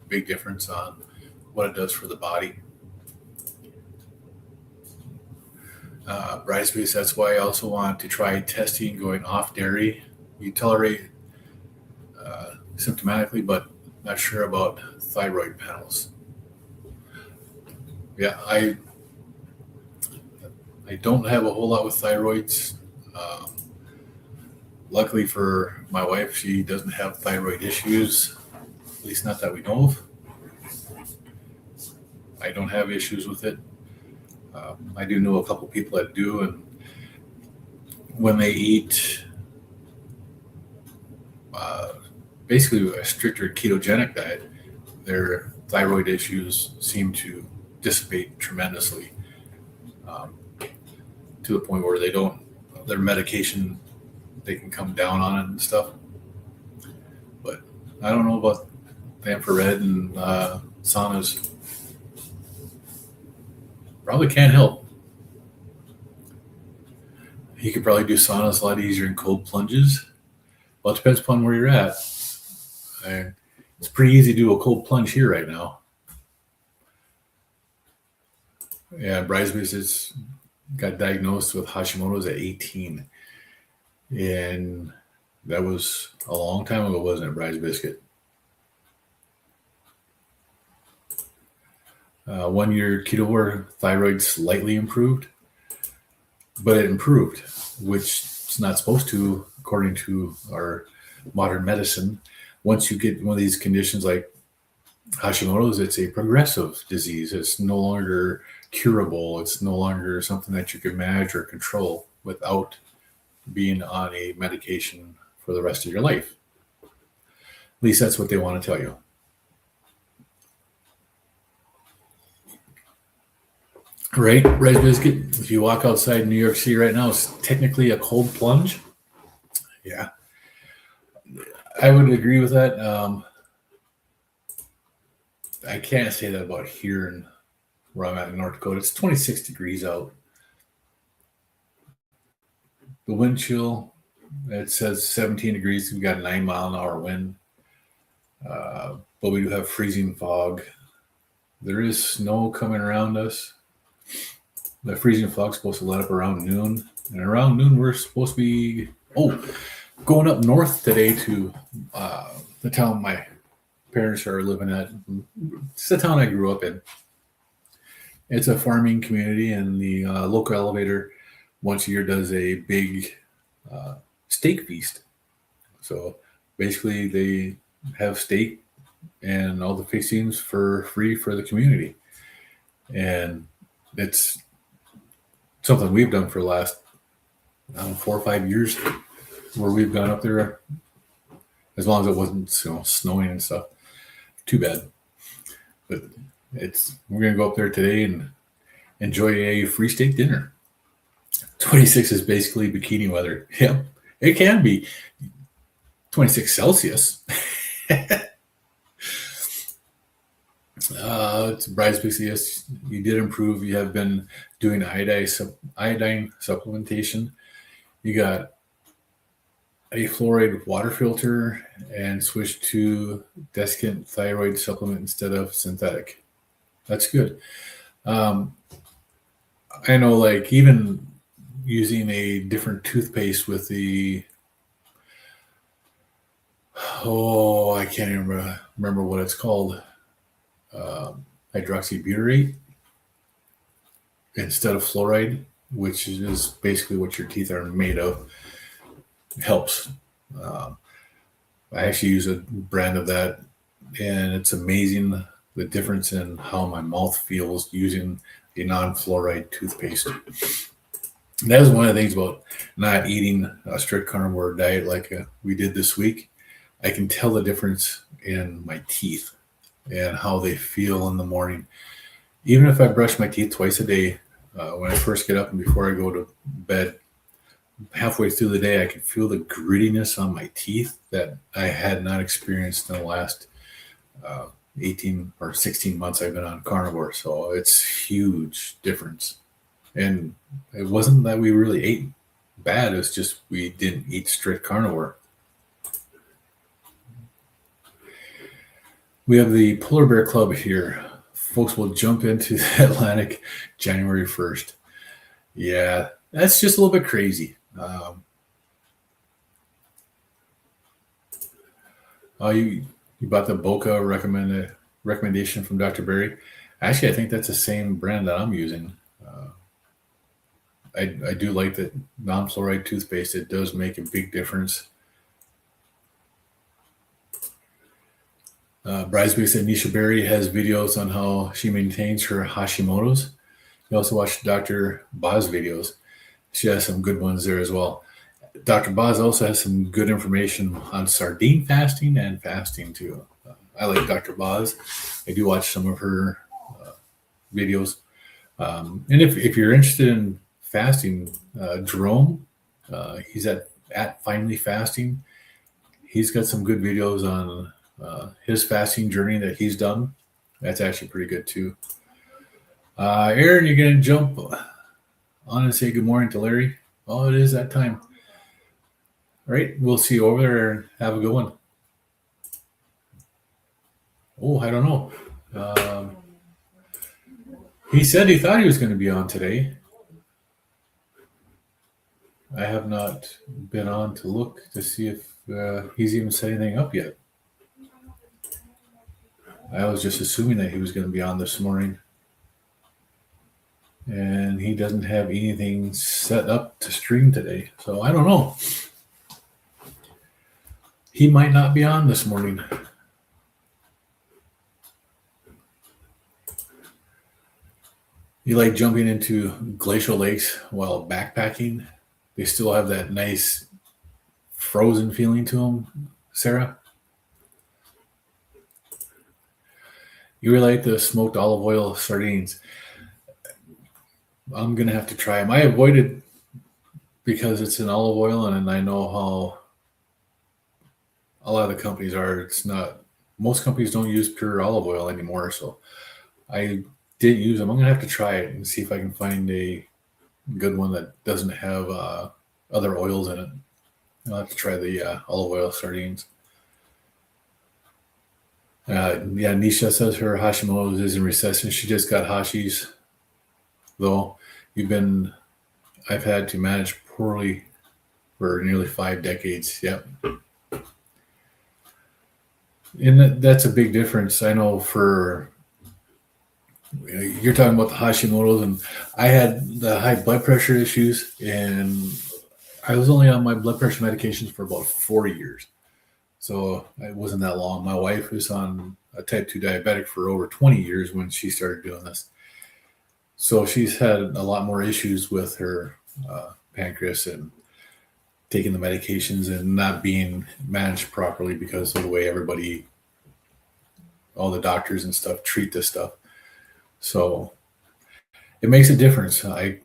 big difference on what it does for the body. Bridesmaids, that's why I also want to try testing going off dairy. You tolerate symptomatically, but not sure about thyroid panels. Yeah, I don't have a whole lot with thyroids. Um, Luckily for my wife, she doesn't have thyroid issues, at least not that we know of. I don't have issues with it. I do know a couple people that do, and when they eat uh, basically a stricter ketogenic diet, their thyroid issues seem to dissipate tremendously, um, to the point where they don't, their medication, they can come down on it and stuff. But I don't know about the infrared and saunas. Probably can't help. You could probably do saunas a lot easier in cold plunges. Well, it depends upon where you're at. And it's pretty easy to do a cold plunge here right now. Yeah, Bridesmaids is got diagnosed with Hashimoto's at 18. And that was a long time ago, wasn't it, Bryce Biscuit? 1 year keto thyroid slightly improved, but it improved, which it's not supposed to, according to our modern medicine, once you get one of these conditions like Hashimoto's, it's a progressive disease. It's no longer curable. It's no longer something that you can manage or control without being on a medication for the rest of your life. At least that's what they want to tell you. Right? Rice biscuit. If you walk outside New York City right now, it's technically a cold plunge. Yeah. I would agree with that. I can't say that about here in where I'm at in North Dakota. It's 26 degrees out. The wind chill, it says 17 degrees. We've got a 9-mile-an-hour wind. But we do have freezing fog. There is snow coming around us. The freezing fog's supposed to let up around noon. And around noon, we're supposed to be, going up north today to the town my parents are living at. It's the town I grew up in. It's a farming community, and the local elevator once a year does a big steak feast. So basically, they have steak and all the fixings for free for the community. And it's something we've done for the last 4 or 5 years, where we've gone up there as long as it wasn't snowing and stuff. Too bad. But we're going to go up there today and enjoy a free steak dinner. 26 is basically bikini weather. Yeah, it can be 26 Celsius. It's Bryce Pixie. Yes, you did improve. You have been doing iodine supplementation. You got a fluoride water filter and switched to desiccant thyroid supplement instead of synthetic. That's good. I know, like, even using a different toothpaste with the I can't even remember what it's called, hydroxybutyrate instead of fluoride, which is basically what your teeth are made of, helps. I actually use a brand of that, and it's amazing the difference in how my mouth feels using a non-fluoride toothpaste. And that is one of the things about not eating a strict carnivore diet like we did this week. I can tell the difference in my teeth and how they feel in the morning. Even if I brush my teeth twice a day, when I first get up and before I go to bed, halfway through the day, I can feel the grittiness on my teeth that I had not experienced in the last 18 or 16 months I've been on carnivore. So it's huge difference. And it wasn't that we really ate bad. It's just we didn't eat strict carnivore. We have the Polar Bear Club here. Folks will jump into the Atlantic January 1st. Yeah, that's just a little bit crazy. You bought the Boca recommendation from Dr. Berry. Actually, I think that's the same brand that I'm using. I do like that non-fluoride toothpaste. It does make a big difference. Bridesmaid said Nisha Berry has videos on how she maintains her Hashimoto's. You also watch Dr. Boz videos. She has some good ones there as well. Dr. Boz also has some good information on sardine fasting and fasting too. I like Dr. Boz. I do watch some of her videos. And if you're interested in fasting, Jerome, he's at Finally Fasting. He's got some good videos on his fasting journey that he's done. That's actually pretty good too. Aaron, you're going to jump on and say good morning to Larry. Oh, it is that time. All right, we'll see you over there and have a good one. Oh, I don't know. He said he thought he was going to be on today. I have not been on to look to see if he's even set anything up yet. I was just assuming that he was going to be on this morning. And he doesn't have anything set up to stream today. So I don't know. He might not be on this morning. You like jumping into glacial lakes while backpacking? They still have that nice frozen feeling to them, Sarah? You really like the smoked olive oil sardines. I'm going to have to try them. I avoided because it's an olive oil, and I know how a lot of the companies are. It's not, most companies don't use pure olive oil anymore, so I didn't use them. I'm going to have to try it and see if I can find a good one that doesn't have other oils in it. I'll have to try the olive oil sardines. Nisha says her Hashimoto's is in recession. She just got Hashi's, though. I've had to manage poorly for nearly 5 decades. Yep. And that's a big difference. I know you're talking about the Hashimoto's, and I had the high blood pressure issues, and I was only on my blood pressure medications for about 4 years. So it wasn't that long. My wife was on a type 2 diabetic for over 20 years when she started doing this. So she's had a lot more issues with her pancreas and taking the medications and not being managed properly because of the way all the doctors and stuff treat this stuff. So it makes a difference. I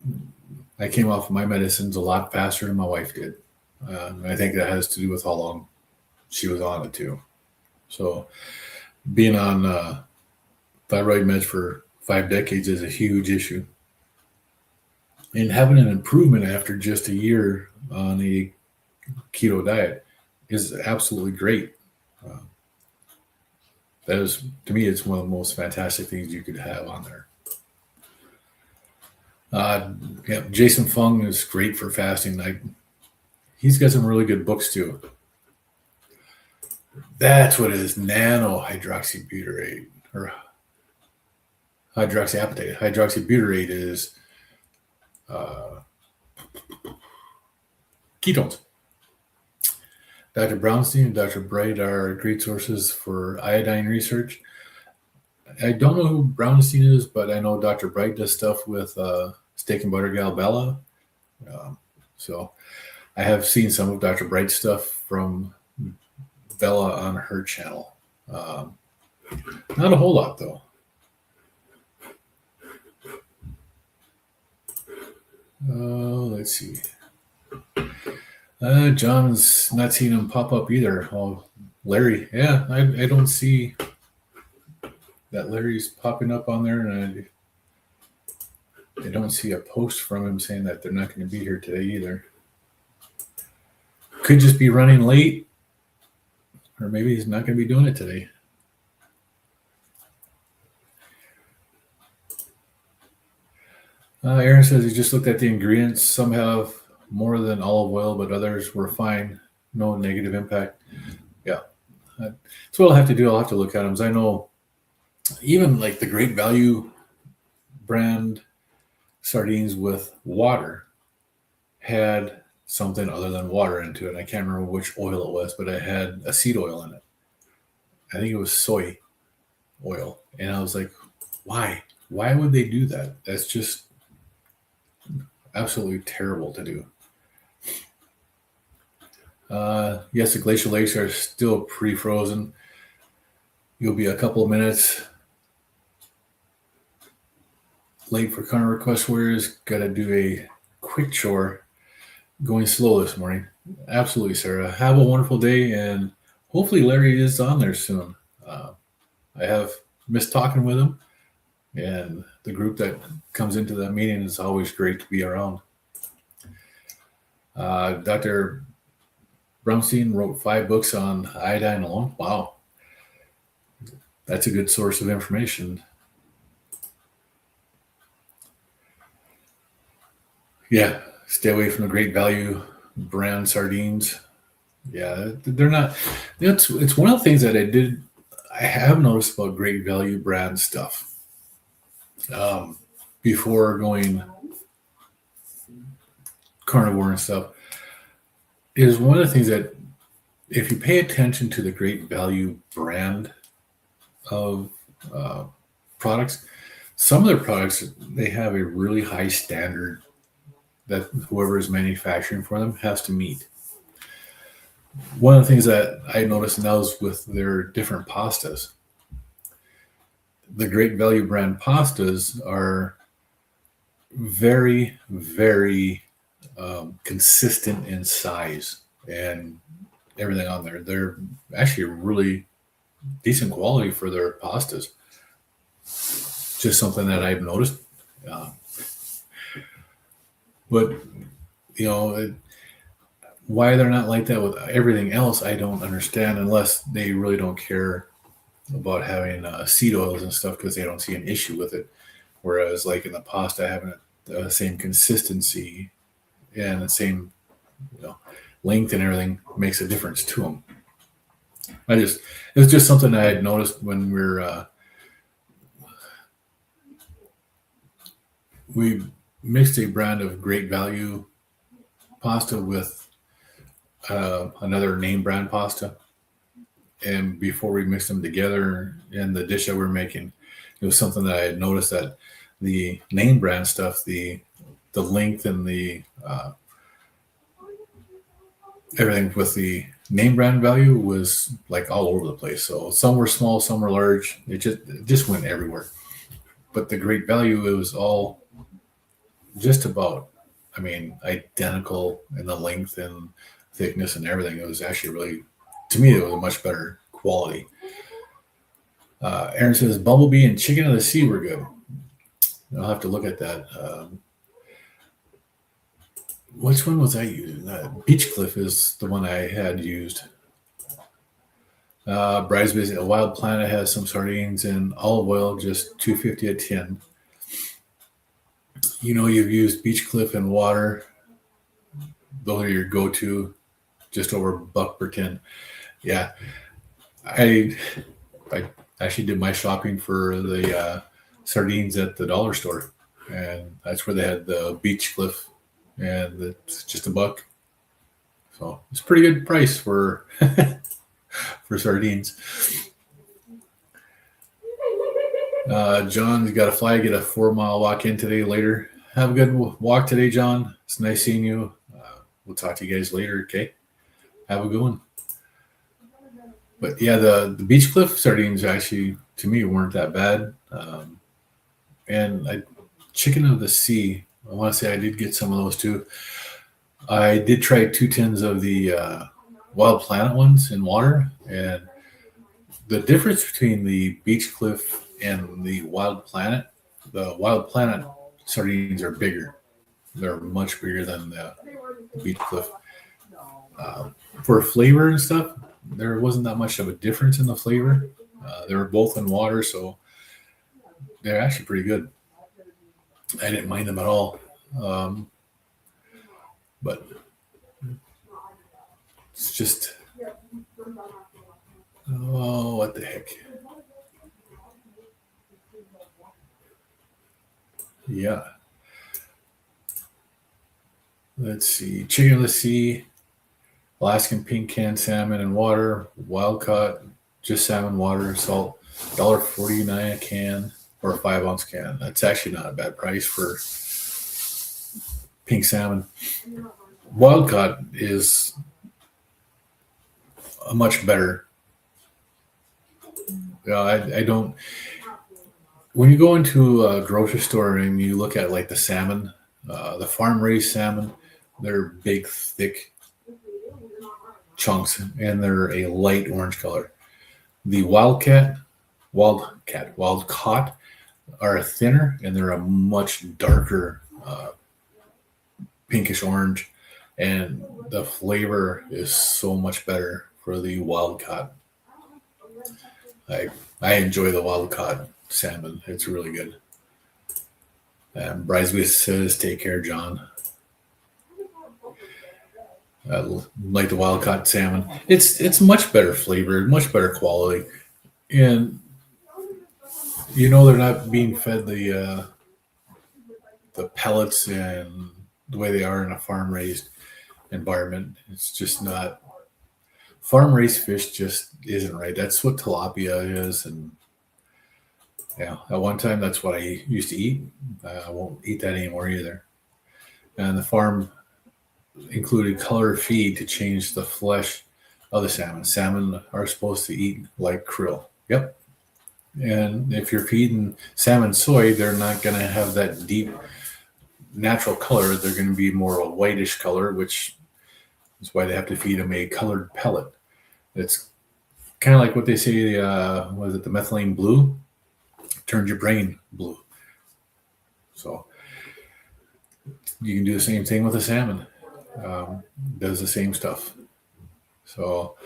came off of my medicines a lot faster than my wife did. I think that has to do with how long she was on it too. So being on thyroid meds for 5 decades is a huge issue. And having an improvement after just a year on a keto diet is absolutely great. That is, to me, it's one of the most fantastic things you could have on there. Jason Fung is great for fasting. He's got some really good books too. That's what it is, nano-hydroxybutyrate or hydroxyapatite. Hydroxybutyrate is ketones. Dr. Brownstein and Dr. Bright are great sources for iodine research. I don't know who Brownstein is, but I know Dr. Bright does stuff with Steak and Butter Gal Bella. So I have seen some of Dr. Bright's stuff from Bella on her channel. Not a whole lot, though. Let's see. John's not seeing him pop up either. Oh, Larry. Yeah, I don't see that Larry's popping up on there, and I don't see a post from him saying that they're not going to be here today either. Could just be running late, or maybe he's not going to be doing it today. Aaron says he just looked at the ingredients. Some have more than olive oil, but others were fine. No negative impact. Yeah. That's what I'll have to do. I'll have to look at them. I know even like the Great Value brand sardines with water had something other than water into it. I can't remember which oil it was, but it had a seed oil in it. I think it was soy oil. And I was like, why? Why would they do that? That's just absolutely terrible to do. Yes, the glacial lakes are still pre-frozen. You'll be a couple of minutes late for Carnivore Quest Warriors. Got to do a quick chore. Going slow this morning. Absolutely, Sarah. Have a wonderful day, and hopefully Larry is on there soon. I have missed talking with him, and the group that comes into that meeting is always great to be around. Dr. Brownstein wrote 5 books on iodine alone. Wow. That's a good source of information. Yeah, stay away from the Great Value brand sardines. Yeah, they're not. It's one of the things that I have noticed about Great Value brand stuff. Before going carnivore and stuff, is one of the things that if you pay attention to the Great Value brand of products, some of their products, they have a really high standard that whoever is manufacturing for them has to meet. One of the things that I noticed now is with their different pastas. The Great Value brand pastas are very, very consistent in size and everything on there. They're actually really decent quality for their pastas. Just something that I've noticed. But, you know, why they're not like that with everything else, I don't understand, unless they really don't care about having seed oils and stuff because they don't see an issue with it. Whereas, like in the pasta, having the same consistency and the same, length and everything makes a difference to them. It was just something I had noticed when we mixed a brand of Great Value pasta with another name brand pasta. And before we mixed them together in the dish that we're making, it was something that I had noticed that the name brand stuff, the length and the everything with the name brand value was like all over the place. So some were small, some were large. It just went everywhere. But the Great Value, it was all just about, identical in the length and thickness and everything. It was actually really, to me, it was a much better quality. Aaron says Bumblebee and Chicken of the Sea were good. I'll have to look at that. Which one was I using? Beach Cliff is the one I had used. Bridesmaids Wild Planet has some sardines and olive oil, just $2.50 a tin. You've used Beach Cliff and water. Those are your go-to, just over $1 per tin. Yeah, I actually did my shopping for the sardines at the dollar store, and that's where they had the Beach Cliff, and it's just $1. So it's a pretty good price for for sardines. John's got to fly, get a 4-mile walk in today later. Have a good walk today, John. It's nice seeing you. We'll talk to you guys later, okay? Have a good one. But yeah, the Beach Cliff sardines actually, to me, weren't that bad. And Chicken of the Sea, I want to say I did get some of those too. I did try 2 tins of the Wild Planet ones in water, and the difference between the Beach Cliff and the Wild Planet sardines are bigger. They're much bigger than the Beach Cliff. For flavor and stuff, there wasn't that much of a difference in the flavor. They were both in water, so they're actually pretty good. I didn't mind them at all. But it's just, oh, what the heck. Yeah. Let's see. Chicken of the Sea, Alaskan pink canned salmon and water, wild caught, just salmon, water, salt, $1.49 a can or a 5-ounce can. That's actually not a bad price for pink salmon. Wild caught is a much better. I don't. When you go into a grocery store and you look at like the salmon, the farm raised salmon, they're big, thick chunks, and they're a light orange color. The wild caught are thinner, and they're a much darker pinkish orange, and the flavor is so much better for the wild caught. I enjoy the wild caught salmon. It's really good. Bridesmaid says, "Take care, John." Like the wild caught salmon, it's much better flavor, much better quality, and they're not being fed the pellets and the way they are in a farm raised environment. It's just not. farm raised fish just isn't right. That's what tilapia is, and yeah, at one time that's what I used to eat. I won't eat that anymore either. And the farm included color feed to change the flesh of the salmon. Salmon are supposed to eat like krill. Yep. And if you're feeding salmon soy, they're not going to have that deep natural color. They're going to be more a whitish color, which is why they have to feed them a colored pellet. It's kind of like what they say, was it the methylene blue? Turns your brain blue. So you can do the same thing with a salmon. Does the same stuff. So,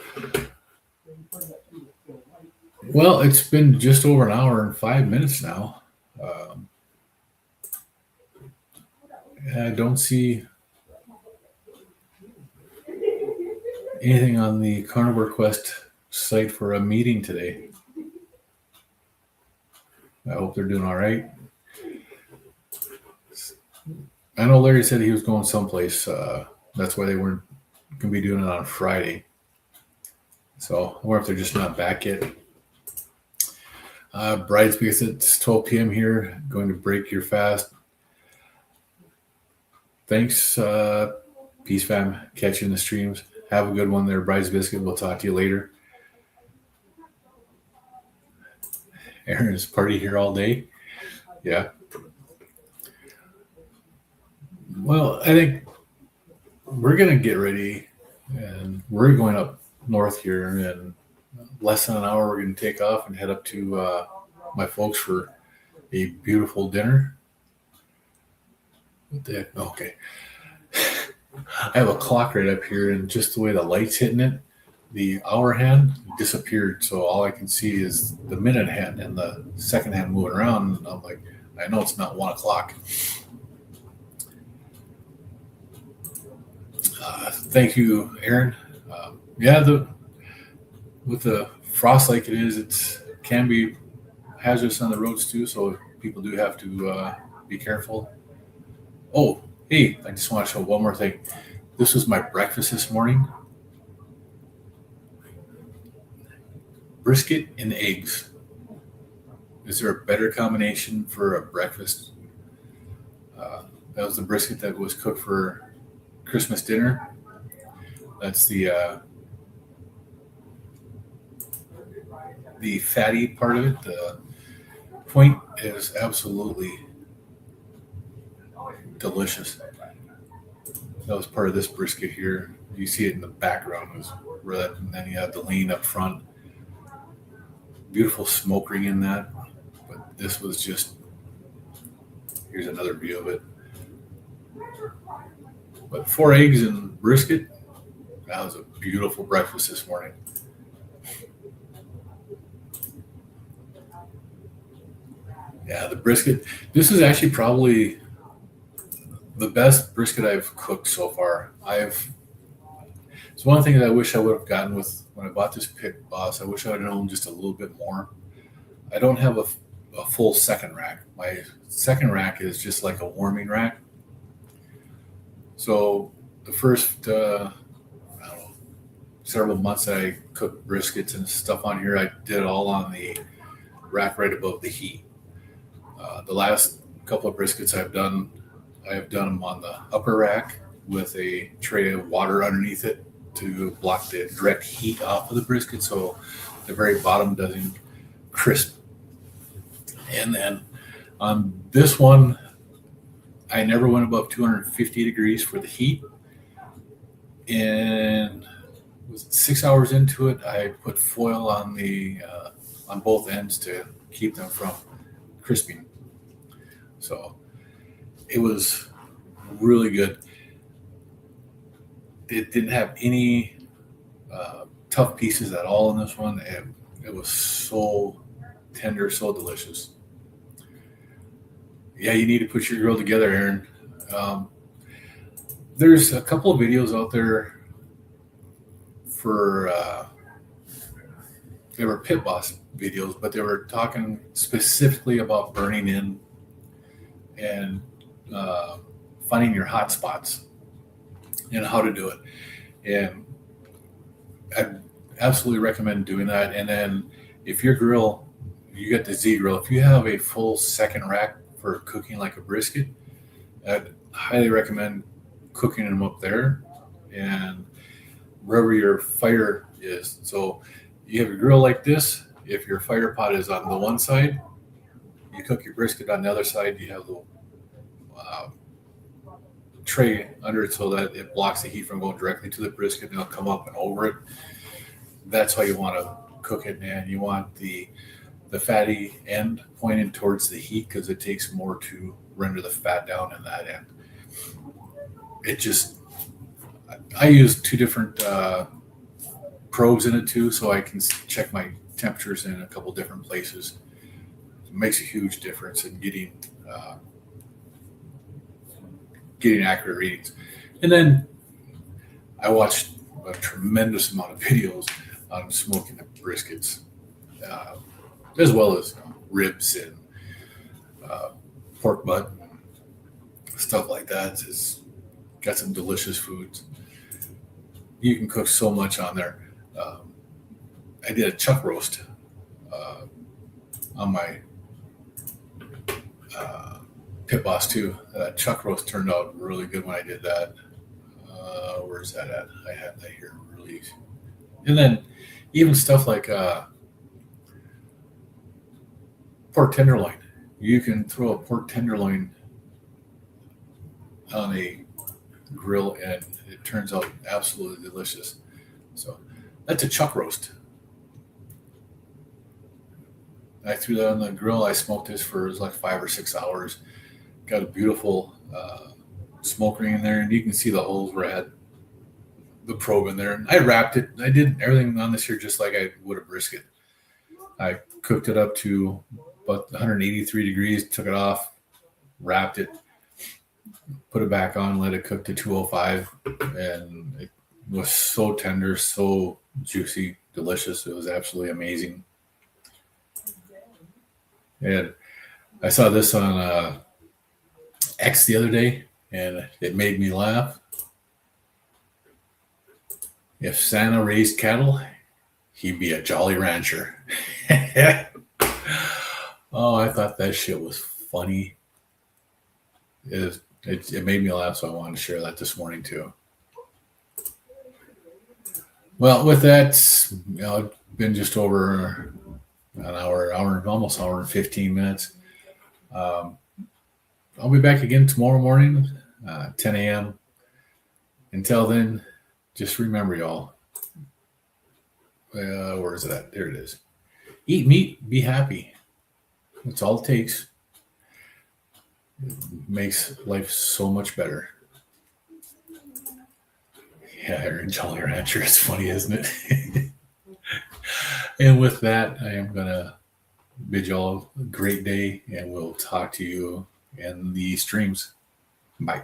well, it's been just over an hour and 5 minutes now. I don't see anything on the Carnivore Quest site for a meeting today. I hope they're doing all right. I know Larry said he was going someplace. That's why they weren't going to be doing it on Friday. So I wonder if they're just not back yet. Brides, because it's 12 p.m. here, going to break your fast. Thanks, Peace Fam, catching the streams. Have a good one there, Bride's Biscuit. We'll talk to you later. Aaron's party here all day. Yeah. Well, I think we're going to get ready, and we're going up north here in less than an hour. We're going to take off and head up to my folks for a beautiful dinner. Okay. I have a clock right up here, and just the way the light's hitting it, the hour hand disappeared. So all I can see is the minute hand and the second hand moving around. And I'm like, I know it's not 1 o'clock. Thank you, Aaron. With the frost like it is, it can be hazardous on the roads too. So people do have to be careful. Oh, hey, I just want to show one more thing. This was my breakfast this morning. Brisket and eggs. Is there a better combination for a breakfast? That was the brisket that was cooked for Christmas dinner. That's the fatty part of it. The point is absolutely delicious. That was part of this brisket here. You see it in the background, and then you have the lean up front. Beautiful smoke ring in that. But this was just, here's another view of it. But 4 eggs and brisket, that was a beautiful breakfast this morning. Yeah, the brisket. This is actually probably the best brisket I've cooked so far. It's one thing that I wish I would have gotten with when I bought this Pit Boss. I wish I would have known just a little bit more. I don't have a full second rack. My second rack is just like a warming rack. So the first, several months that I cooked briskets and stuff on here, I did it all on the rack right above the heat. The last couple of briskets I have done them on the upper rack with a tray of water underneath it to block the direct heat off of the brisket, so the very bottom doesn't crisp. And then on this one, I never went above 250 degrees for the heat. And 6 hours into it, I put foil on on both ends to keep them from crisping. So it was really good. It didn't have any tough pieces at all in this one. It was so tender, so delicious. Yeah, you need to put your grill together, Aaron. There's a couple of videos out there for they were Pit Boss videos, but they were talking specifically about burning in and finding your hot spots and how to do it. And absolutely recommend doing that. And then if your grill, you got the Z grill, if you have a full second rack for cooking like a brisket, I'd highly recommend cooking them up there and wherever your fire is. So you have your grill like this. If your fire pot is on the one side, you cook your brisket on the other side. You have the uh, tray under it so that it blocks the heat from going directly to the brisket and it'll come up and over it. That's how you want to cook it, man. You want the fatty end pointed towards the heat because it takes more to render the fat down in that end. It just, I use two different probes in it too, so I can check my temperatures in a couple different places. It makes a huge difference in getting accurate readings. And then I watched a tremendous amount of videos on smoking the briskets, as well as ribs and pork butt, stuff like that. It's got some delicious foods. You can cook so much on there. I did a chuck roast on my Pit Boss too. Chuck roast turned out really good when I did that. Where's that at? I have that here really. And then even stuff like pork tenderloin. You can throw a pork tenderloin on a grill and it turns out absolutely delicious. So that's a chuck roast. I threw that on the grill. I smoked this for like 5 or 6 hours. Got a beautiful smoke ring in there, and you can see the holes where I had the probe in there. And I wrapped it. I did everything on this here just like I would a brisket. I cooked it up to about 183 degrees, took it off, wrapped it, put it back on, let it cook to 205, and it was so tender, so juicy, delicious. It was absolutely amazing. And I saw this on X the other day, and it made me laugh. If Santa raised cattle, he'd be a Jolly Rancher. Oh, I thought that shit was funny. It made me laugh, so I wanted to share that this morning too. Well, with that, it's been just over an hour, almost hour and 15 minutes. I'll be back again tomorrow morning, 10 a.m. Until then, just remember, y'all. Where is it at? There it is. Eat meat, be happy. That's all it takes. It makes life so much better. Yeah, Aaron Jolly Rancher is funny, isn't it? And with that, I am going to bid y'all a great day, and we'll talk to you in the streams. Bye.